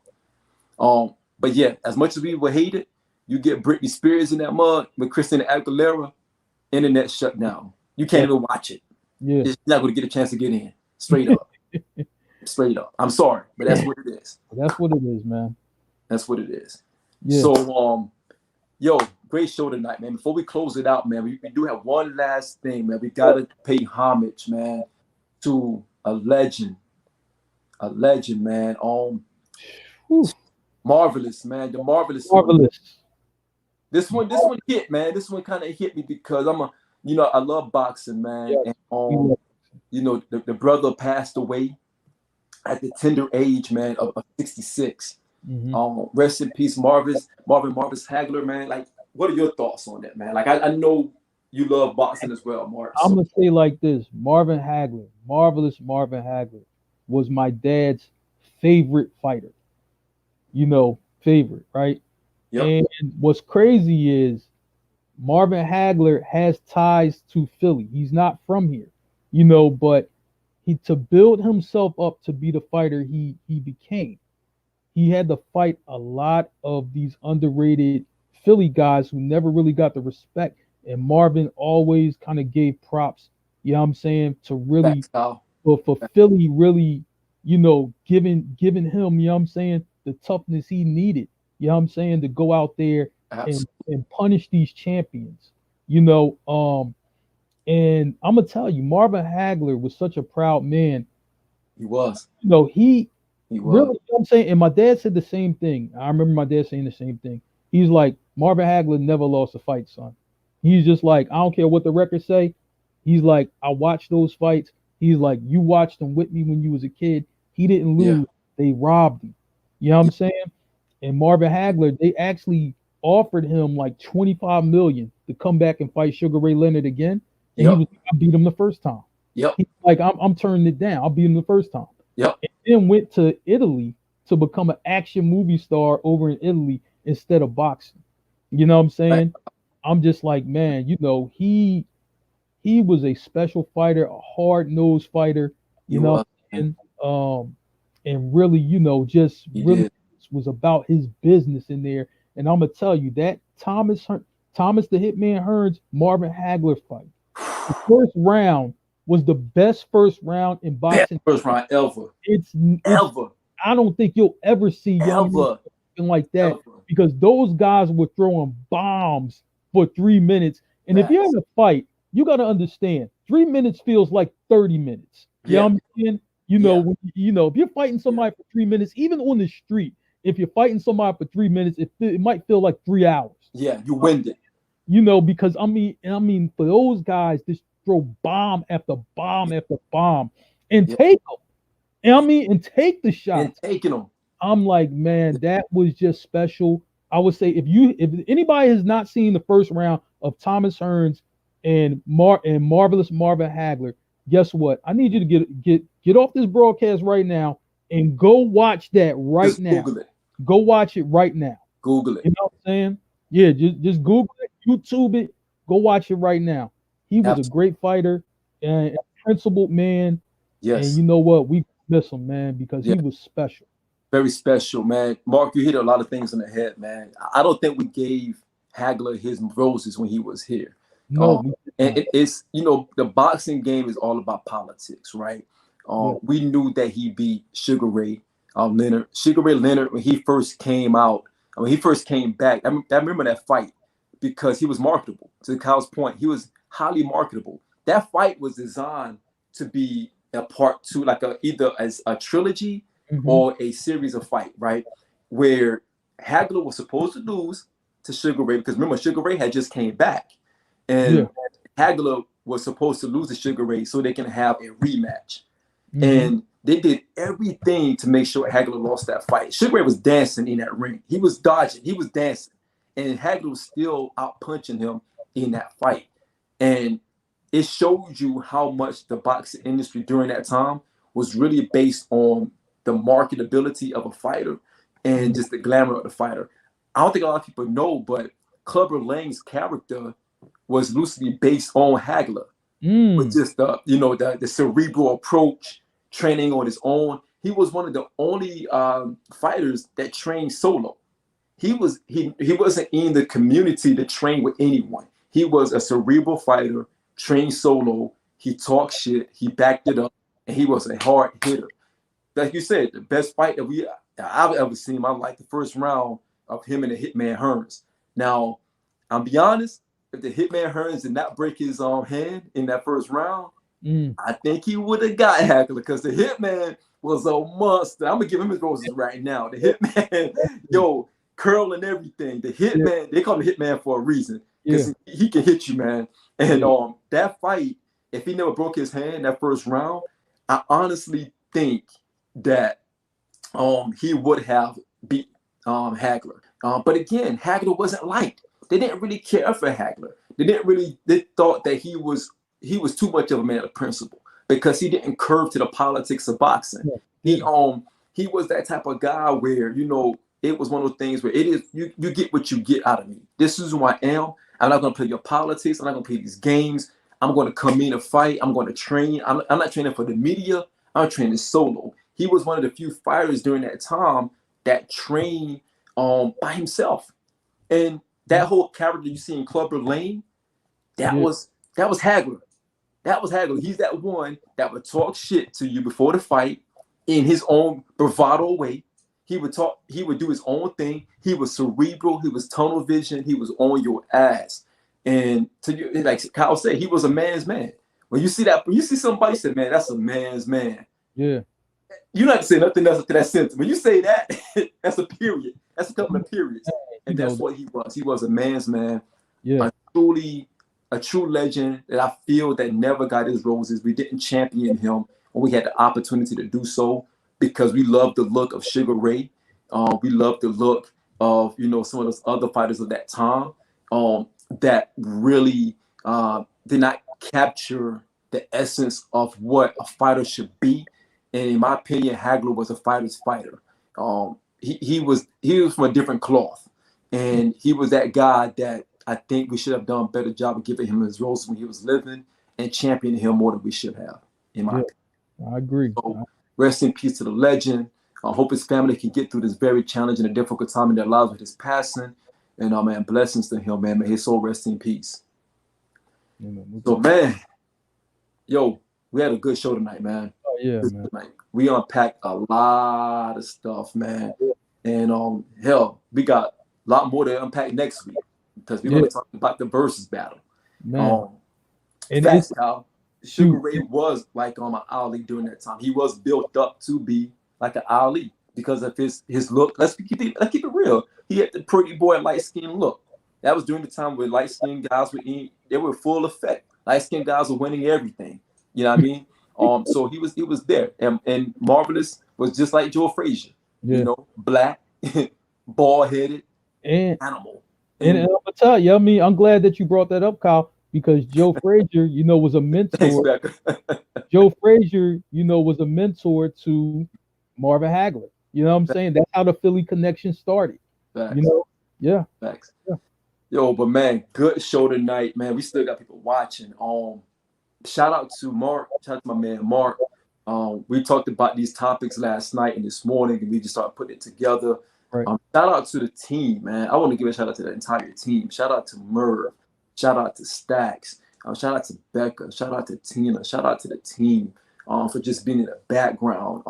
But yeah, as much as we would hate it, you get Britney Spears in that mug with Christina Aguilera, internet shut down. You can't yeah, even watch it. yeah. It's not going to get a chance to get in. Straight up. Straight up. I'm sorry, but that's what it is. That's what it is, man. That's what it is. Yeah, So, yo, great show tonight, man. Before we close it out, man, we do have one last thing, man. We got to pay homage, man, to a legend, man. Whew. Marvelous, man. The marvelous one. Marvelous. This one hit, man. This one kind of hit me because I love boxing, man. Yes, And we love the brother passed away at the tender age, man, of 66. it. Hmm. Rest in peace, Marvis Hagler, man. Like, what are your thoughts on that, man? Like, I know you love boxing as well, Mark. I'm So gonna say like this: Marvin Hagler, marvelous Marvin Hagler, was my dad's favorite fighter. Favorite, right? yep, And what's crazy is Marvin Hagler has ties to Philly. He's not from here, but he to build himself up to be the fighter he became. He had to fight a lot of these underrated Philly guys who never really got the respect. And Marvin always kind of gave props, you know what I'm saying, to really facts, Kyle. for Philly really, giving him, you know what I'm saying, the toughness he needed, you know what I'm saying, to go out there and Absolutely, punish these champions, you know. And I'm gonna tell you, Marvin Hagler was such a proud man. he was, He he really, was. you know what I'm saying, and my dad said the same thing. I remember my dad saying the same thing. He's like, Marvin Hagler never lost a fight, son. He's just like, I don't care what the records say. He's like, I watched those fights. He's like, you watched them with me when you was a kid. He didn't Yeah. lose. They robbed him. You know what I'm saying? And Marvin Hagler, they actually offered him like 25 million to come back and fight Sugar Ray Leonard again. And he Yep. was like, I beat him the first time. Yep. He's like, I'm turning it down. I'll beat him the first time. Yep. And then went to Italy to become an action movie star over in Italy instead of boxing. You know what I'm saying? Right. I'm just like, man, you know, he was a special fighter, a hard-nosed fighter, you know, and really, you know, just He really did. was about his business in there. And I'm gonna tell you that Thomas the Hitman Hearns Marvin Hagler fight, the first round was the best first round in boxing. First round ever. It's Ever. I don't think you'll ever see young men Ever. something like that Ever. because those guys were throwing bombs for 3 minutes. And if you're in a fight, you got to understand 3 minutes feels like 30 minutes. You know what I'm saying? You know, if you're fighting somebody for 3 minutes, even on the street, if you're fighting somebody for 3 minutes, it might feel like 3 hours. Yeah, you win it. You know, because I mean, for those guys, just throw bomb after bomb after bomb and take them. And take the shots. And taking them. I'm like, man, that was just special. I would say if anybody has not seen the first round of Thomas Hearns and Marvelous Marvin Hagler, guess what? I need you to get off this broadcast right now and go watch that right now. Google it. Go watch it right now. Google it. You know what I'm saying? Yeah, just Google it, YouTube it, go watch it right now. He was a great fighter and a principled man. Yes. And you know what? We miss him, man, because he was special. Very special, man. Mark, you hit a lot of things on the head, man. I don't think we gave Hagler his roses when he was here. No. And it's, you know, the boxing game is all about politics, right? We knew that he beat Sugar Ray Leonard. Sugar Ray Leonard, when he first came out, when he first came back, I remember that fight because he was marketable. To Kyle's point, he was highly marketable. That fight was designed to be a part two, like either as a trilogy or a series of fight, right? Where Hagler was supposed to lose to Sugar Ray because remember Sugar Ray had just came back, and Hagler was supposed to lose to Sugar Ray so they can have a rematch. And they did everything to make sure Hagler lost that fight. Sugar Ray was dancing in that ring. He was dodging. He was dancing. And Hagler was still out punching him in that fight. And it showed you how much the boxing industry during that time was really based on the marketability of a fighter and just the glamour of the fighter. I don't think a lot of people know, but Clubber Lang's character was loosely based on Hagler. With just the cerebral approach, training on his own. He was one of the only fighters that trained solo. He wasn't in the community to train with anyone. He was a cerebral fighter, trained solo. He talked shit. He backed it up, and he was a hard hitter. Like you said, the best fight that I've ever seen in my life, the first round of him and the Hitman Hearns. Now, I'll be honest, if the Hitman Hearns did not break his hand in that first round, I think he would have got Hagler because the Hitman was a monster. I'm gonna give him his roses right now. The Hitman, curl and everything. The Hitman, they call him Hitman for a reason because he can hit you, man. And that fight, if he never broke his hand that first round, I honestly think that he would have beat Hagler. But again, Hagler wasn't liked. They didn't really care for Hagler. They thought that he was too much of a man of principle because he didn't curve to the politics of boxing. He was that type of guy where, it was one of those things where it is you get what you get out of me. This is who I am. I'm not gonna play your politics, I'm not gonna play these games. I'm gonna come in and fight, I'm gonna train. I'm not training for the media, I'm training solo. He was one of the few fighters during that time that trained by himself. And that whole character you see in Clubber Lang, that was Hagler. That was Hagler. He's that one that would talk shit to you before the fight in his own bravado way. He would do his own thing. He was cerebral, he was tunnel vision, he was on your ass. And like Kyle said, he was a man's man. When you see somebody say, man, that's a man's man. Yeah. You don't have to say nothing else to that sentence. When you say that, that's a period. That's a couple of periods. And that's what he was. He was a man's man. Yeah. A true legend that I feel that never got his roses. We didn't champion him when we had the opportunity to do so because we love the look of Sugar Ray. We love the look of, some of those other fighters of that time that really did not capture the essence of what a fighter should be. And in my opinion, Hagler was a fighter's fighter. He was from a different cloth, and he was that guy that I think we should have done a better job of giving him his roles when he was living and championing him more than we should have. In my opinion, I agree. So, rest in peace to the legend. I hope his family can get through this very challenging and difficult time in their lives with his passing. And man, blessings to him, man. May his soul rest in peace. So, man, we had a good show tonight, man. Oh yeah, man. Tonight. We unpacked a lot of stuff, man. And hell, we got a lot more to unpack next week because we're going to talk about the versus battle. Man. And facts, Kyle, Sugar Ray was like an Ali during that time. He was built up to be like an Ali because of his look. Let's keep it real. He had the pretty boy light skin look. That was during the time where light skinned guys they were full effect. Light skinned guys were winning everything. You know what I mean? So he was there, and Marvelous was just like Joe Frazier. Black, bald headed, and animal. And I'm gonna tell you, I'm glad that you brought that up, Kyle, because Joe Frazier, was a mentor. Joe Frazier, was a mentor to Marvin Hagler. You know what I'm saying? That's how the Philly connection started. Facts. Yeah. Facts. Yeah. But man, good show tonight, man. We still got people watching. Shout out to Marc. Shout out to my man Marc. We talked about these topics last night and this morning, and we just started putting it together. Right. Shout out to the team, man. I want to give a shout out to the entire team. Shout out to Merv. Shout out to Stacks. Shout out to Becca. Shout out to Tina. Shout out to the team for just being in the background.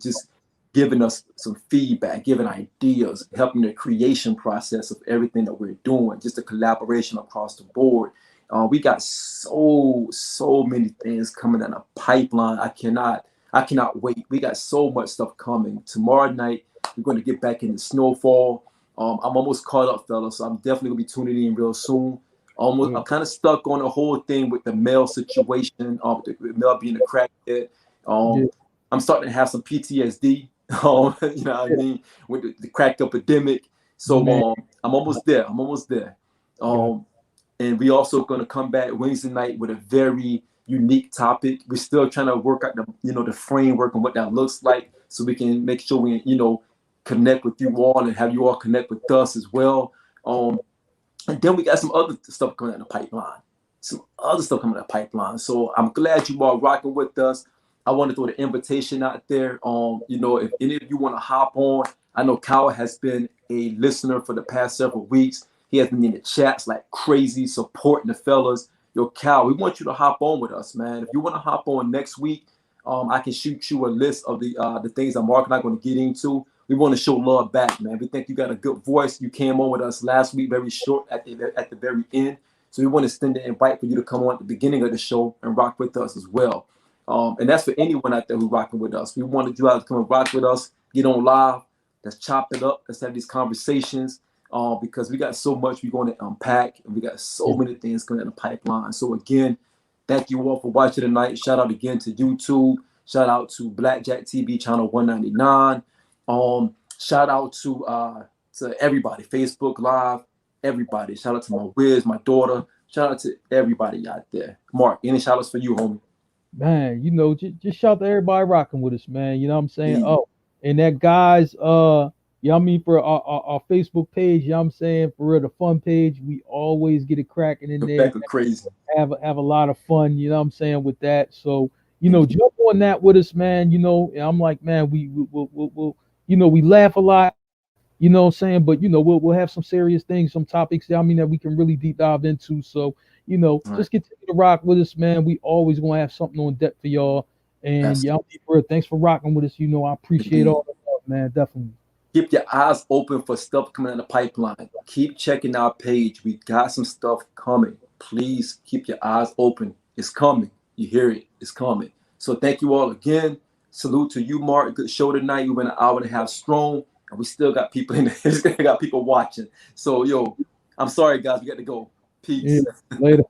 Just giving us some feedback, giving ideas, helping the creation process of everything that we're doing. Just the collaboration across the board. We got so many things coming down the pipeline. I cannot wait. We got so much stuff coming. Tomorrow night, we're going to get back into Snowfall. I'm almost caught up, fellas, so I'm definitely going to be tuning in real soon. I'm kind of stuck on the whole thing with the Mel situation, with Mel being a crackhead. I'm starting to have some PTSD, you know what I mean, with the crack epidemic. So I'm almost there. And we also going to come back Wednesday night with a very unique topic. We're still trying to work out the framework and what that looks like, so we can make sure we connect with you all and have you all connect with us as well. And then we got some other stuff coming in the pipeline. So I'm glad you all rocking with us. I want to throw the invitation out there. If any of you want to hop on, I know Kyle has been a listener for the past several weeks. He has been in the chats like crazy, supporting the fellas. Cal, we want you to hop on with us, man. If you want to hop on next week, I can shoot you a list of the things that Marc and I are going to get into. We want to show love back, man. We think you got a good voice. You came on with us last week, very short at the very end. So we want to extend the invite for you to come on at the beginning of the show and rock with us as well. And that's for anyone out there who's rocking with us. We wanted you all to come and rock with us, get on live. Let's chop it up. Let's have these conversations. Because we got so much we're going to unpack, and we got so many things coming in the pipeline. So again, thank you all for watching tonight. Shout out again to YouTube. Shout out to Blackjack TV channel 199. Shout out to everybody, Facebook Live, everybody. Shout out to my Wiz, my daughter. Shout out to everybody out there. Marc, any shout outs for you, homie? Man, just shout to everybody rocking with us, man. You know what I'm saying? Yeah. Oh, and that guys, for our Facebook page, for real, the fun page, we always get it cracking in there. Crazy. Have a lot of fun, with that. So, jump on that with us, man. And I'm like, man, we'll we laugh a lot, but we'll have some serious things, some topics, that we can really deep dive into. So, just get to rock with us, man. We always gonna have something on deck for y'all. And thanks for rocking with us. I appreciate all the love, man. Definitely. Keep your eyes open for stuff coming in the pipeline. Keep checking our page. We got some stuff coming. Please keep your eyes open. It's coming. You hear it. It's coming. So thank you all again. Salute to you, Marc. Good show tonight. You went an hour and a half strong. And we still got people in there. Got people watching. So, yo, I'm sorry, guys. We got to go. Peace. Yeah, later.